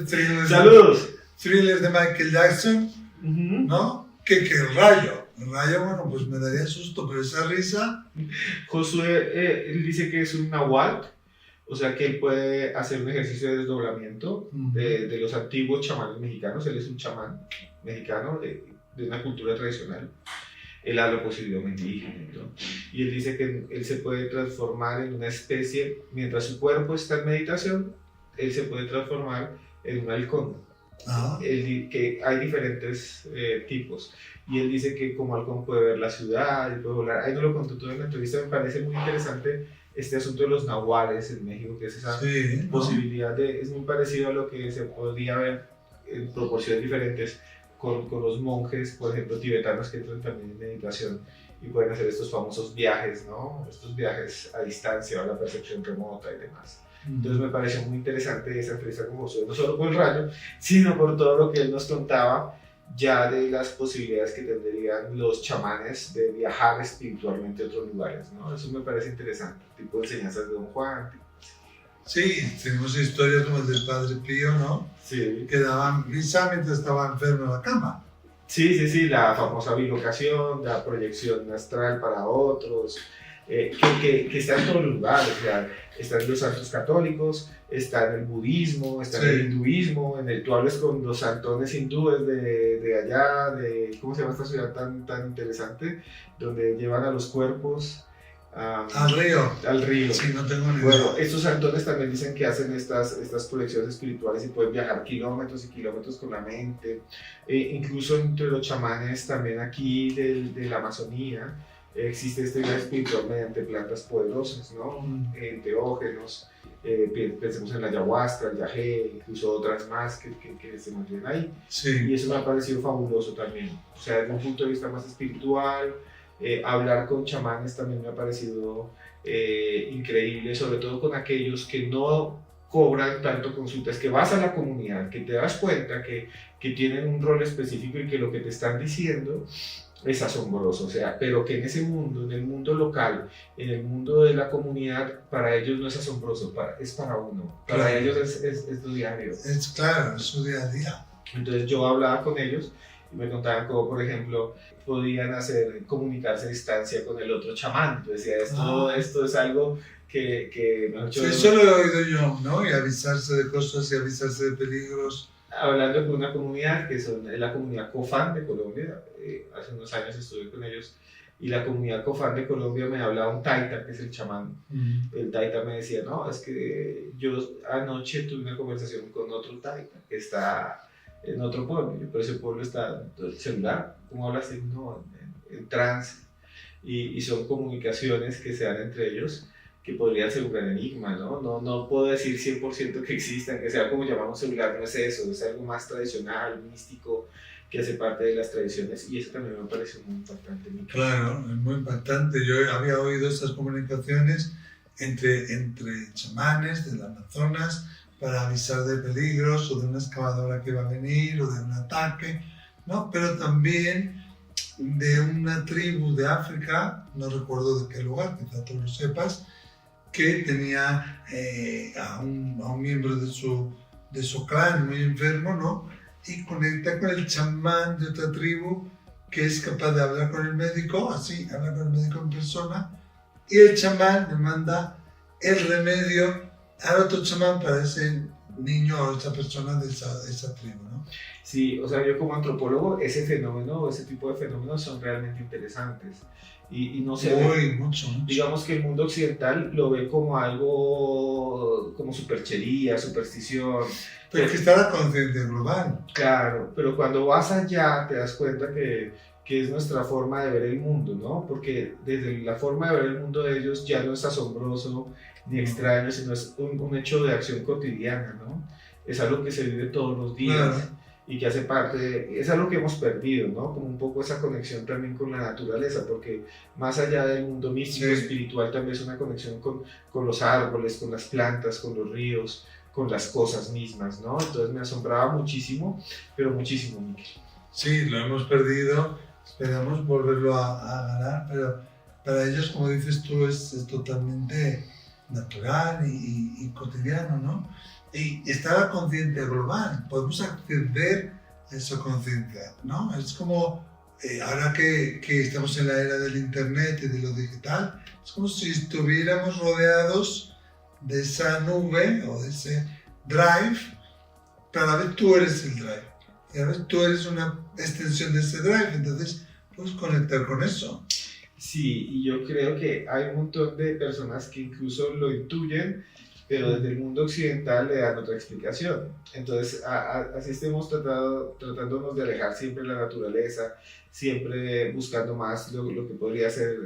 thrillers de Michael Jackson, ¿no? Que el rayo. El rayo, bueno, pues me daría susto, pero esa risa... Josué, él dice que es un nahuatl. O sea que él puede hacer un ejercicio de desdoblamiento de los antiguos chamanes mexicanos. Él es un chamán mexicano de una cultura tradicional. Él habla pues idioma indígena, ¿no? Y él dice que él se puede transformar en una especie, mientras su cuerpo está en meditación, él se puede transformar en un halcón. Que hay diferentes tipos. Y él dice que como halcón puede ver la ciudad y puede volar. Ahí no lo contó todo en la entrevista, me parece muy interesante. Este asunto de los nahuales en México, que es esa posibilidad de... Es muy parecido a lo que se podría ver en proporciones diferentes con los monjes, por ejemplo, tibetanos que entran también en meditación y pueden hacer estos famosos viajes, ¿no? Estos viajes a distancia o a la percepción remota y demás. Entonces me pareció muy interesante esa entrevista con Josué, no solo por el rayo, sino por todo lo que él nos contaba ya de las posibilidades que tendrían los chamanes de viajar espiritualmente a otros lugares, ¿no? Eso me parece interesante, tipo de enseñanzas de Don Juan. Sí, tenemos historias como el del Padre Pío, ¿no? Sí. Que daban risa mientras estaba enfermo en la cama. Sí, la famosa bilocación, la proyección astral para otros, que está en todos los lugares, o sea, está en los santos católicos, está en el budismo, está en el hinduismo, tú hablas con los santones hindúes de allá, ¿cómo se llama esta ciudad tan interesante? Donde llevan a los cuerpos al río. Sí, no tengo ni idea. Bueno, estos santones también dicen que hacen estas proyecciones espirituales y pueden viajar kilómetros y kilómetros con la mente. Incluso entre los chamanes también aquí de la Amazonía existe este viaje espiritual mediante plantas poderosas, ¿no? Enteógenos, pensemos en la ayahuasca, el yagé, incluso otras más que se mantienen ahí. Sí. Y eso me ha parecido fabuloso también. O sea, desde un punto de vista más espiritual, hablar con chamanes también me ha parecido increíble, sobre todo con aquellos que no cobran tanto consultas, que vas a la comunidad, que te das cuenta que tienen un rol específico y que lo que te están diciendo es asombroso, o sea, pero que en ese mundo, en el mundo local, en el mundo de la comunidad, para ellos no es asombroso, es para uno, para ellos es lo diario. Claro, es su día a día. Entonces yo hablaba con ellos y me contaban cómo, por ejemplo, podían comunicarse a distancia con el otro chamán. Entonces decía, esto es algo que eso lo he oído yo, ¿no? Y avisarse de cosas y avisarse de peligros. hablando con una comunidad que es la comunidad COFAN de Colombia. Hace unos años estuve con ellos y la comunidad COFAN de Colombia me hablaba un taita, que es el chamán. El taita me decía, no, es que yo anoche tuve una conversación con otro taita que está en otro pueblo, pero ese pueblo está en el celular. ¿Cómo hablaste? No, en trance. Y son comunicaciones que se dan entre ellos que podrían ser un gran enigma, ¿no? No puedo decir 100% que existan, que sea como llamamos celular, no es eso, es algo más tradicional, místico, que hace parte de las tradiciones, y eso también me parece muy impactante. Claro, es muy impactante. Yo había oído estas comunicaciones entre chamanes del Amazonas para avisar de peligros o de una excavadora que va a venir o de un ataque, ¿no? Pero también de una tribu de África, no recuerdo de qué lugar, quizá tú lo sepas, que tenía a un miembro de su clan muy enfermo, ¿no? Y conecta con el chamán de otra tribu que es capaz de hablar con el médico, así, habla con el médico en persona, y el chamán le manda el remedio al otro chamán para ese niño o esa persona de esa tribu, ¿no? Sí, o sea, yo como antropólogo, ese fenómeno, ese tipo de fenómenos son realmente interesantes. Y no se ve, mucho. Digamos que el mundo occidental lo ve como algo, como superchería, superstición. Pero que está la conciencia global. Claro, pero cuando vas allá te das cuenta que es nuestra forma de ver el mundo, ¿no? Porque desde la forma de ver el mundo de ellos ya no es asombroso ni extraño, sino es un hecho de acción cotidiana, ¿no? Es algo que se vive todos los días. Claro. Y que hace parte, es algo que hemos perdido, ¿no? Como un poco esa conexión también con la naturaleza, porque más allá del mundo místico, Sí, espiritual, también es una conexión con los árboles, con las plantas, con los ríos, con las cosas mismas, ¿no? Entonces me asombraba muchísimo, pero muchísimo, Miquel. sí, lo hemos perdido, esperamos volverlo a ganar, pero para ellos, como dices tú, es totalmente natural y cotidiano, ¿no? Y está la conciencia global, podemos acceder a esa conciencia, ¿no? Es como, ahora que estamos en la era del internet y de lo digital, es como si estuviéramos rodeados de esa nube o de ese drive, pero a la vez tú eres el drive, y a la vez tú eres una extensión de ese drive, entonces puedes conectar con eso. Sí, y yo creo que hay un montón de personas que incluso lo intuyen, pero desde el mundo occidental le dan otra explicación. Entonces, así estemos tratándonos de alejar siempre de la naturaleza, siempre buscando más lo que podría ser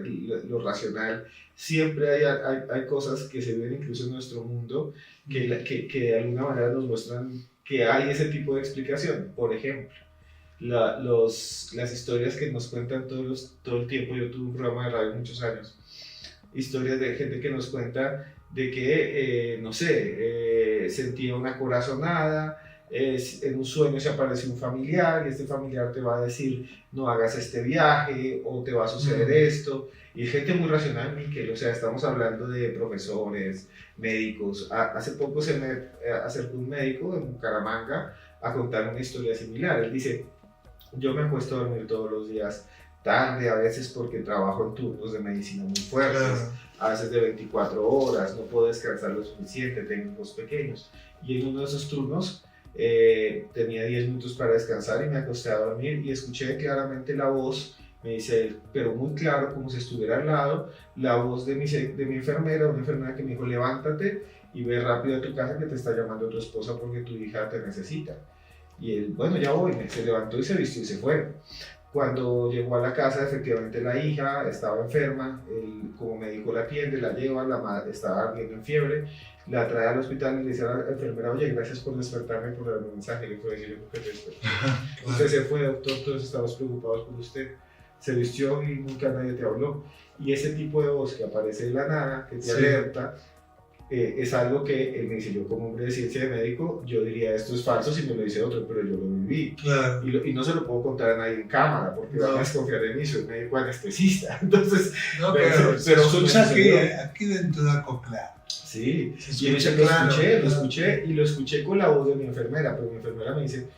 lo racional. Siempre hay cosas que se ven incluso en nuestro mundo que de alguna manera nos muestran que hay ese tipo de explicación. Por ejemplo, las historias que nos cuentan todo el tiempo. Yo tuve un programa de radio muchos años, historias de gente que nos cuenta de que, no sé, sentía una corazonada, en un sueño se aparece un familiar y este familiar te va a decir no hagas este viaje o te va a suceder esto, y gente muy racional, Miquel, o sea, estamos hablando de profesores, médicos. Hace poco se me acercó un médico en Bucaramanga a contar una historia similar. Él dice, yo me acuesto a dormir todos los días tarde, a veces porque trabajo en turnos de medicina muy fuertes, a veces de 24 horas, no puedo descansar lo suficiente, tengo hijos pequeños. Y en uno de esos turnos tenía 10 minutos para descansar y me acosté a dormir y escuché claramente la voz, me dice, pero muy claro, como si estuviera al lado, la voz de mi enfermera, una enfermera que me dijo, levántate y ve rápido a tu casa que te está llamando tu esposa porque tu hija te necesita. Y él, bueno, ya voy, se levantó y se vistió y se fue. Cuando llegó a la casa, efectivamente la hija estaba enferma, él como médico la atiende, la lleva, la madre estaba ardiendo en fiebre, la trae al hospital y le dice a la enfermera, oye, gracias por despertarme, por darme un mensaje, le fue a decir, ¿por qué te despertó? Usted se fue, doctor, todos estamos preocupados por usted, se vistió y nunca nadie te habló. Y ese tipo de voz que aparece de la nada, que te alerta, es algo que él me dice, yo como hombre de ciencia de médico, yo diría esto es falso si me lo dice otro, pero yo lo viví. Claro. Y no se lo puedo contar a nadie en cámara, porque van a desconfiar de mí, soy médico anestesista. Entonces, no, pero escucha aquí dentro de la coclea. Sí, y lo escuché con la voz de mi enfermera, pero mi enfermera me dice,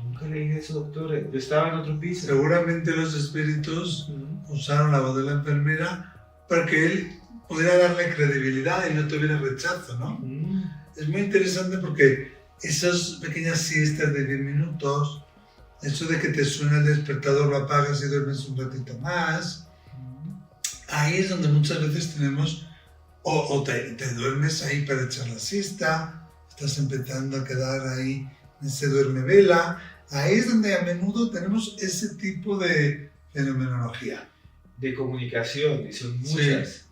nunca le dije eso, doctor, yo estaba en otro piso. Seguramente los espíritus usaron la voz de la enfermera para que él pudiera darle credibilidad y no tuviera rechazo, ¿no? Es muy interesante porque esas pequeñas siestas de 10 minutos, eso de que te suena el despertador, lo apagas y duermes un ratito más, ahí es donde muchas veces tenemos, o te duermes ahí para echar la siesta, estás empezando a quedar ahí en ese duerme vela, ahí es donde a menudo tenemos ese tipo de fenomenología. De comunicación, y son muchas. Sí.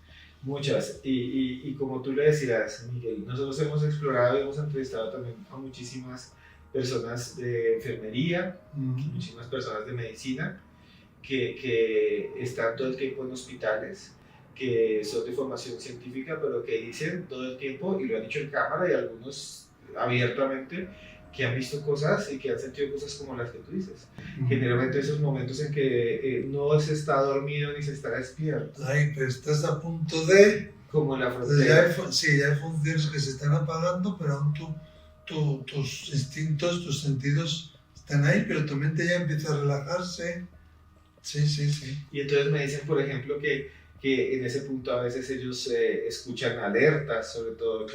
Muchas, y como tú le decías, Miguel, nosotros hemos explorado y hemos entrevistado también a muchísimas personas de enfermería, muchísimas personas de medicina, que están todo el tiempo en hospitales, que son de formación científica, pero que dicen todo el tiempo, y lo han dicho en cámara y algunos abiertamente, que han visto cosas y que han sentido cosas como las que tú dices. Generalmente esos momentos en que no se está dormido ni se está despierto. Ay, pero estás a punto de... Como en la frontera. Ya hay funciones que se están apagando, pero aún tus instintos, tus sentidos están ahí, pero tu mente ya empieza a relajarse. Sí. Y entonces me dicen, por ejemplo, que en ese punto a veces ellos escuchan alertas, sobre todo,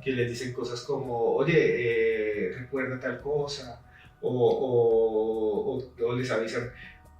que les dicen cosas como, oye, recuerda tal cosa, o les avisan,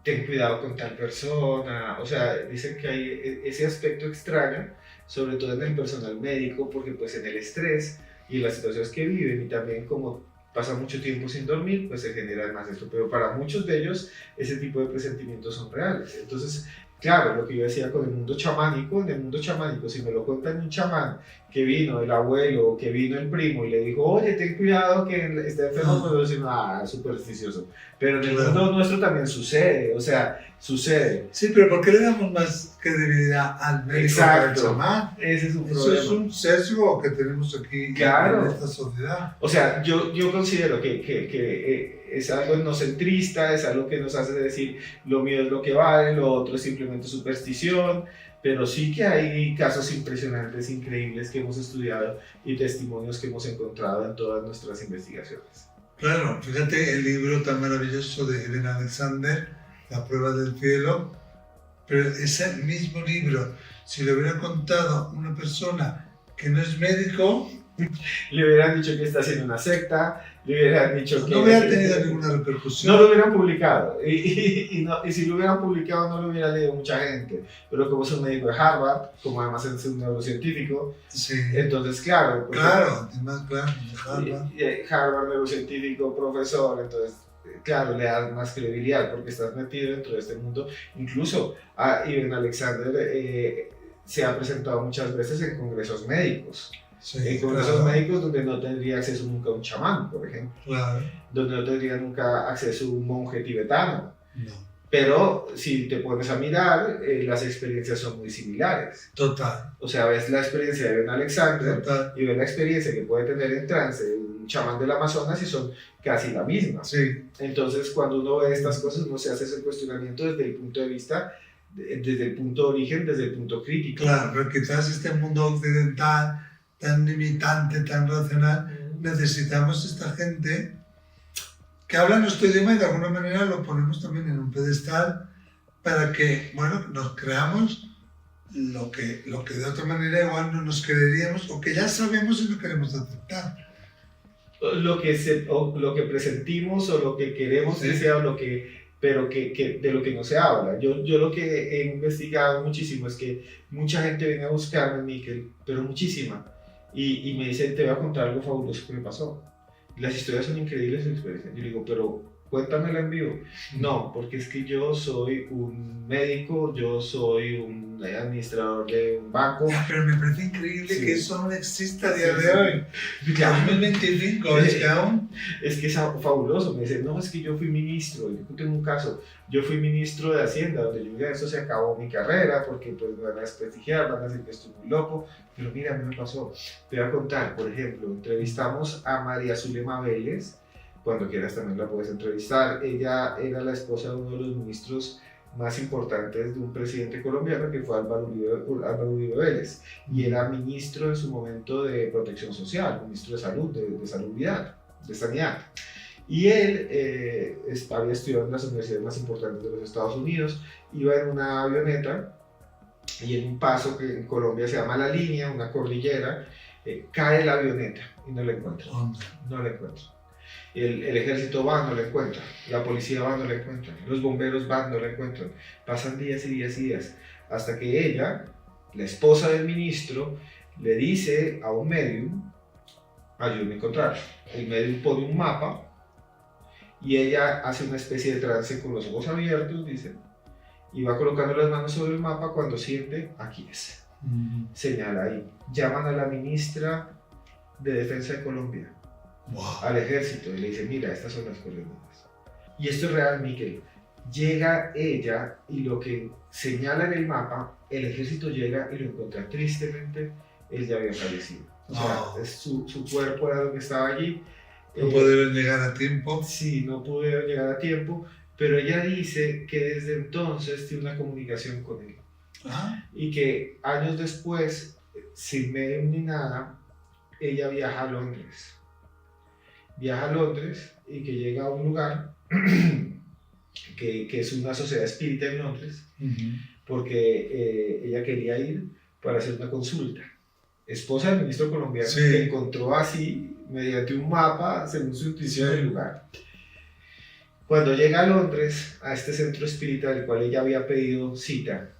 ten cuidado con tal persona. O sea, dicen que hay ese aspecto extraño, sobre todo en el personal médico, porque pues en el estrés y en las situaciones que viven, y también como pasan mucho tiempo sin dormir, pues se genera más esto. Pero para muchos de ellos, ese tipo de presentimientos son reales. Entonces, claro, lo que yo decía con el mundo chamánico, en el mundo chamánico, si me lo cuentan un chamán que vino el abuelo o que vino el primo y le dijo, oye, ten cuidado que está enfermo, pues yo decía, es supersticioso. Pero en el mundo nuestro también sucede, o sea, sucede. Sí, pero ¿por qué le damos más credibilidad al médico que al chamán? Ese es un problema. Eso es un sesgo que tenemos aquí en esta sociedad. O sea, yo considero que es algo etnocentrista, es algo que nos hace decir lo mío es lo que vale, lo otro es simplemente superstición, pero sí que hay casos impresionantes, increíbles que hemos estudiado y testimonios que hemos encontrado en todas nuestras investigaciones. Claro, fíjate el libro tan maravilloso de Eben Alexander, La prueba del cielo, pero ese mismo libro, si lo hubiera contado una persona que no es médico, le hubieran dicho que está haciendo una secta, le hubieran dicho que... No hubiera tenido ninguna repercusión. No lo hubieran publicado, y si lo hubieran publicado no lo hubiera leído mucha gente, pero como es un médico de Harvard, como además es un neurocientífico, entonces claro... Además claro, de Harvard. Harvard, neurocientífico, profesor, entonces... Claro, le da más credibilidad porque estás metido dentro de este mundo. Incluso Eben Alexander se ha presentado muchas veces en congresos médicos. En congresos médicos donde no tendría acceso nunca un chamán, por ejemplo. Donde no tendría nunca acceso un monje tibetano. Pero si te pones a mirar, las experiencias son muy similares. Total. O sea, ves la experiencia de Eben Alexander y ves la experiencia que puede tener en trance un chamán del Amazonas y son casi la misma. Entonces, cuando uno ve estas cosas, uno se hace ese cuestionamiento desde el punto de vista, desde el punto de origen, desde el punto crítico. Claro, pero quizás este mundo occidental tan limitante, tan racional, necesitamos esta gente que habla nuestro idioma y de alguna manera lo ponemos también en un pedestal para que, bueno, nos creamos lo que de otra manera igual no nos creeríamos o que ya sabemos y no queremos aceptar. Lo que presentimos o lo que queremos que sea, pero que de lo que no se habla. Yo lo que he investigado muchísimo es que mucha gente viene a buscarme, Miquel, pero muchísima, y me dice, te voy a contar algo fabuloso que me pasó. Las historias son increíbles, yo le digo, pero cuéntamela en vivo. No, porque es que yo soy un médico, yo soy un administrador de un banco. Pero me parece increíble que eso no exista a día de hoy. 2025, es que aún... Es que es fabuloso. Me dice, no, es que yo fui ministro, yo tengo un caso, yo fui ministro de Hacienda, donde yo dije, esto se acabó mi carrera, porque pues me van a desprestigiar, van a decir que estoy muy loco, pero mira, a mí me pasó. Te voy a contar, por ejemplo, entrevistamos a María Zulema Vélez, cuando quieras también la puedes entrevistar. Ella era la esposa de uno de los ministros más importantes de un presidente colombiano que fue Álvaro Uribe Vélez, y era ministro en su momento de Protección Social, ministro de Salud, de Salubridad, de Sanidad. Y él había estudiado en las universidades más importantes de los Estados Unidos, iba en una avioneta y en un paso que en Colombia se llama La Línea, una cordillera, cae la avioneta y no la encuentra. Onda. No la encuentra. El ejército va, no la encuentra. La policía va, no la encuentra. Los bomberos van, no la encuentran. Pasan días y días y días. Hasta que ella, la esposa del ministro, le dice a un medium, ayúdame a encontrarla. El medium pone un mapa y ella hace una especie de trance con los ojos abiertos, dice, y va colocando las manos sobre el mapa cuando siente, aquí es. Señala ahí. Llaman a la ministra de Defensa de Colombia, Wow. al ejército, y le dice, mira, estas son las coordenadas. Y esto es real, Miquel. Llega ella y lo que señala en el mapa, el ejército llega y lo encuentra. Tristemente, él ya había fallecido. O sea, su cuerpo era lo que estaba allí. No pudieron llegar a tiempo. Sí, no pudieron llegar a tiempo, pero ella dice que desde entonces tiene una comunicación con él. Y que años después, sin medium ni nada, ella viaja a Londres. Viaja a Londres y que llega a un lugar que es una sociedad espírita en Londres, porque ella quería ir para hacer una consulta. Esposa del ministro colombiano, Sí. que encontró así, mediante un mapa, según su intuición, Sí. el lugar. Cuando llega a Londres, a este centro espírita del cual ella había pedido cita,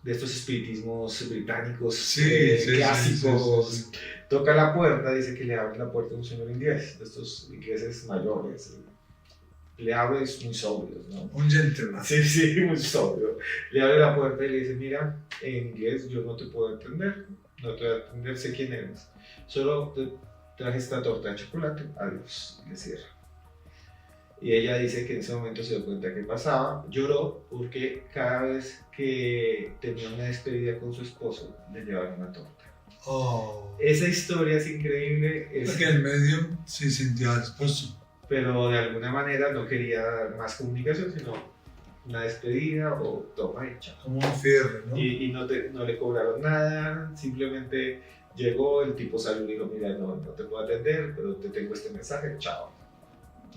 de estos espiritismos británicos clásicos, toca la puerta, dice que le abre la puerta un señor inglés, de estos ingleses mayores. Le abre, es muy sobrio, ¿no? Un gentleman. Sí, muy sobrio. Le abre la puerta y le dice, mira, en inglés yo no te puedo entender, no te voy a entender, sé quién eres. Solo te traje esta torta de chocolate, adiós, y le cierra. Y ella dice que en ese momento se dio cuenta que pasaba, lloró porque cada vez que tenía una despedida con su esposo, le llevaban una torta. Esa historia es increíble. Porque el medium sí sintió al esposo. Pero de alguna manera no quería dar más comunicación, sino una despedida o toma y chao. Como un cierre, ¿no? Y no le cobraron nada, simplemente llegó, el tipo salió y dijo, mira, no te puedo atender, pero te tengo este mensaje, chao.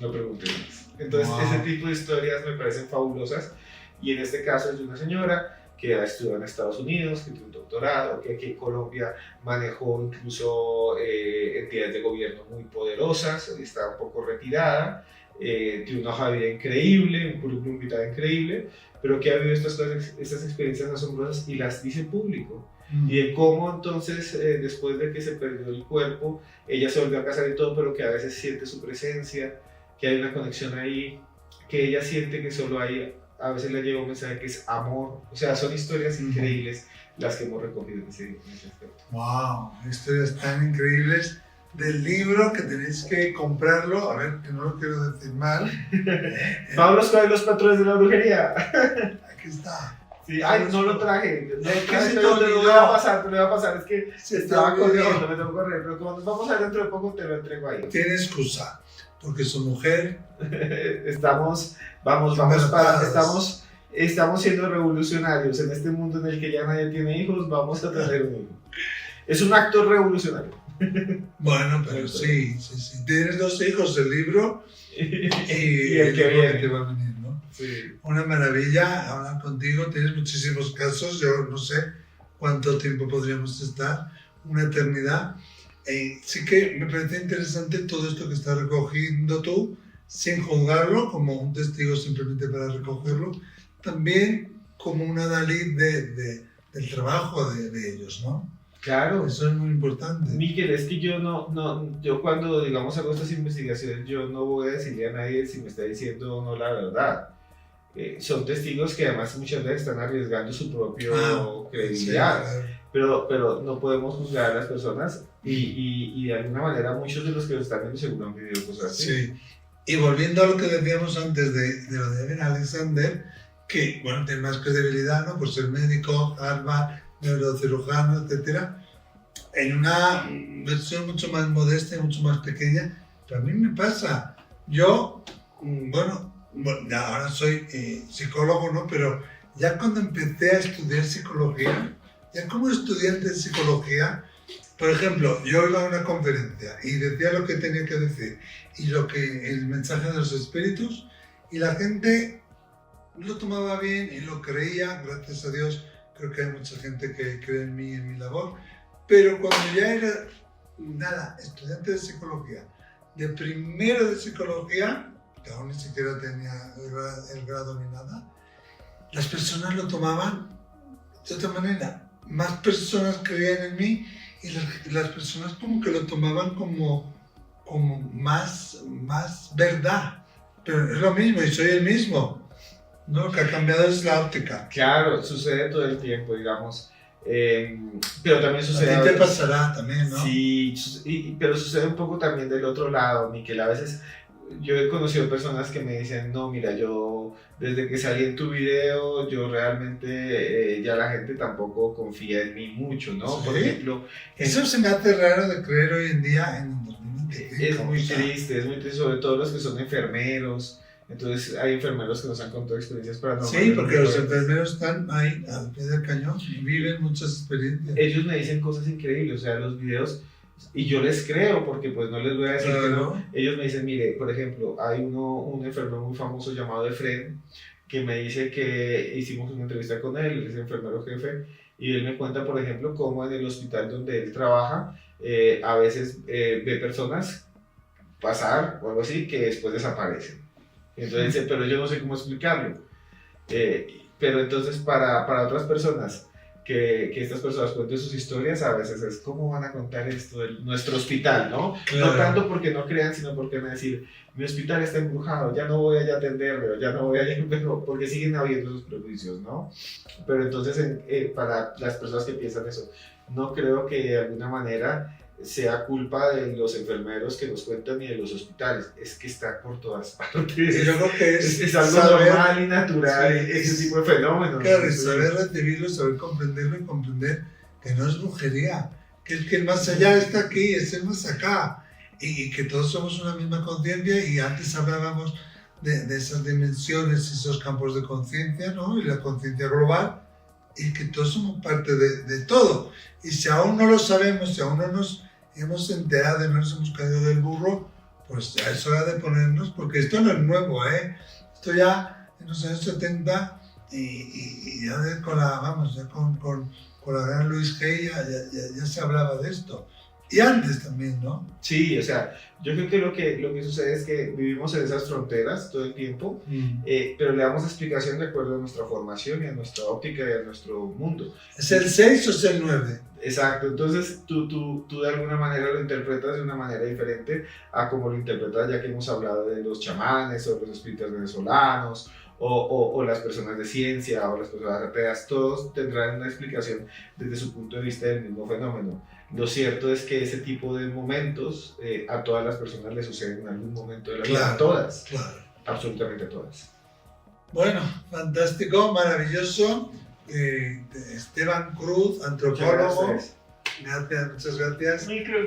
No preguntes más. Entonces, ese tipo de historias me parecen fabulosas, y en este caso es de una señora que ha estudiado en Estados Unidos, que tiene un doctorado, que aquí en Colombia manejó incluso entidades de gobierno muy poderosas, hoy está un poco retirada, tiene una hoja de vida increíble, un currículum vitae increíble, pero que ha vivido estas experiencias asombrosas y las dice en público. Y de cómo entonces, después de que se perdió el cuerpo, ella se volvió a casar y todo, pero que a veces siente su presencia, que hay una conexión ahí, que ella siente que solo hay, a veces le lleva un mensaje que es amor. O sea, son historias increíbles las que hemos recogido en ese aspecto. ¡Wow! Historias tan increíbles del libro que tenéis que comprarlo. A ver, que no lo quiero decir mal. Vámonos con los patrones de la brujería. Aquí está. Sí, ay, no lo traje. No lo traje, se te pero te lo olvidó. voy a pasar, te lo voy a pasar. Es que Se te estaba olvidó. corriendo, me tengo que correr. Pero como nos vamos a ver dentro de poco, te lo entrego ahí. Tiene excusa, porque su mujer. Estamos siendo revolucionarios en este mundo en el que ya nadie tiene hijos, vamos a tener un hijo. Es un acto revolucionario. Bueno, pero sí. Tienes 2 hijos, el libro y el que viene. te va a venir, ¿no? Sí. Una maravilla hablar contigo. Tienes muchísimos casos. Yo no sé cuánto tiempo podríamos estar, una eternidad. Sí que me parece interesante todo esto que estás recogiendo tú, sin juzgarlo, como un testigo simplemente para recogerlo, también como un adalid del trabajo de ellos, ¿no? Claro. Eso es muy importante. Miquel, es que yo cuando, digamos, hago estas investigaciones, yo no voy a decirle a nadie si me está diciendo o no la verdad. Son testigos que además muchas veces están arriesgando su propia credibilidad. Sí, claro. Pero no podemos juzgar a las personas y de alguna manera muchos de los que lo están viendo seguro han vivido cosas así. Sí. Y volviendo a lo que decíamos antes de lo de Evan Alexander, que bueno, tiene más credibilidad, ¿no? Por ser médico, Harvard, neurocirujano, etc. En una versión mucho más modesta y mucho más pequeña, pero a mí me pasa. Yo, bueno, ahora soy psicólogo, ¿no? Pero ya cuando empecé a estudiar psicología, ya como estudiante de psicología, por ejemplo, yo iba a una conferencia y decía lo que tenía que decir y el mensaje de los espíritus, y la gente lo tomaba bien y lo creía, gracias a Dios. Creo que hay mucha gente que cree en mí y en mi labor, pero cuando ya era nada, estudiante de psicología, de primero de psicología, que aún ni siquiera tenía el grado ni nada, las personas lo tomaban de otra manera. Más personas creían en mí y las personas como que lo tomaban como más verdad. Pero es lo mismo y soy el mismo. ¿No? Lo que ha cambiado es la óptica. Claro, sucede todo el tiempo, digamos. Pero también sucede... A ti te pasará también, ¿no? Sí, pero sucede un poco también del otro lado, Miquel. A veces yo he conocido personas que me dicen, no, mira, yo desde que salí en tu video, yo realmente ya la gente tampoco confía en mí mucho, ¿no? ¿Sí? Por ejemplo... Eso se me hace raro de creer hoy en día en el 2023. Es muy triste, sobre todo los que son enfermeros. Entonces hay enfermeros que nos han contado experiencias paranormales. Sí, porque los enfermeros están ahí al pie del cañón y viven muchas experiencias. Ellos me dicen cosas increíbles, o sea, los videos, y yo les creo porque pues no les voy a decir que no. Ellos me dicen, mire, por ejemplo, hay un enfermero muy famoso llamado Efren, que me dice que hicimos una entrevista con él, él es enfermero jefe, y él me cuenta, por ejemplo, cómo en el hospital donde él trabaja, a veces ve personas pasar o algo así que después desaparecen. Entonces dice, pero yo no sé cómo explicarlo. Pero entonces para otras personas, que estas personas cuenten sus historias, a veces es cómo van a contar esto de nuestro hospital, ¿no? Claro. No tanto porque no crean, sino porque van a decir, mi hospital está embrujado, ya no voy allá a atenderlo, ya no voy allá, porque siguen habiendo esos prejuicios, ¿no? Pero entonces para las personas que piensan eso, no creo que de alguna manera sea culpa de los enfermeros que nos cuentan ni de los hospitales, es que está por todas partes. Y yo creo que es algo normal y natural, sí, ese tipo de fenómenos. Claro, y saber recibirlo, saber comprenderlo y comprender que no es brujería, que el más allá está aquí, es el más acá, y que todos somos una misma conciencia, y antes hablábamos de esas dimensiones, esos campos de conciencia, ¿no? Y la conciencia global, y que todos somos parte de todo. Y si aún no lo sabemos, si aún no nos hemos enterado y no nos hemos caído del burro, pues ya es hora de ponernos, porque esto no es nuevo, ¿eh? Esto ya en los años 70 y ya con la gran Luis Hay ya se hablaba de esto. Y antes también, ¿no? Sí, o sea, yo creo que lo que sucede es que vivimos en esas fronteras todo el tiempo, pero le damos explicación de acuerdo a nuestra formación y a nuestra óptica y a nuestro mundo. ¿Es el 6 o es el 9? Exacto, entonces tú de alguna manera lo interpretas de una manera diferente a como lo interpretas, ya que hemos hablado de los chamanes o los espíritus venezolanos o las personas de ciencia o las personas ateas, todos tendrán una explicación desde su punto de vista del mismo fenómeno. Lo cierto es que ese tipo de momentos a todas las personas les suceden en algún momento de la vida, a todas, absolutamente a todas. Bueno, fantástico, maravilloso. Esteban Cruz, antropólogo. Muchas gracias.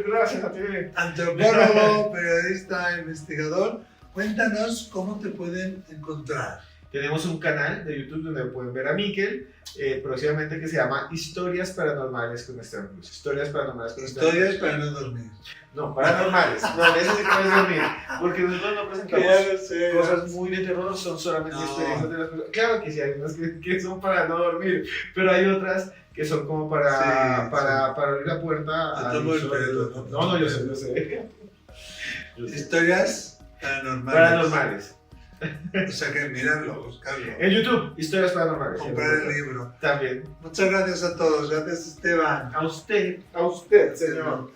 Gracias a ti. Antropólogo, periodista, investigador. Cuéntanos cómo te pueden encontrar. Tenemos un canal de YouTube donde pueden ver a Miquel, próximamente, que se llama Historias Paranormales con Esteban Cruz. Historias Paranormales con Esteban Cruz. Historias para no dormir. No, paranormales. No, eso sí puedes dormir. Porque nosotros no presentamos cosas muy de terror, son solamente experiencias de las personas. Claro que sí, hay unas que son para no dormir, pero hay otras que son como para abrir la puerta. No, yo sé. Historias paranormales. Paranormales. O sea que mirarlo, buscarlo. En YouTube, Historias Paranormales. Comprar el libro. También. Muchas gracias a todos. Gracias, Esteban. A usted, señor.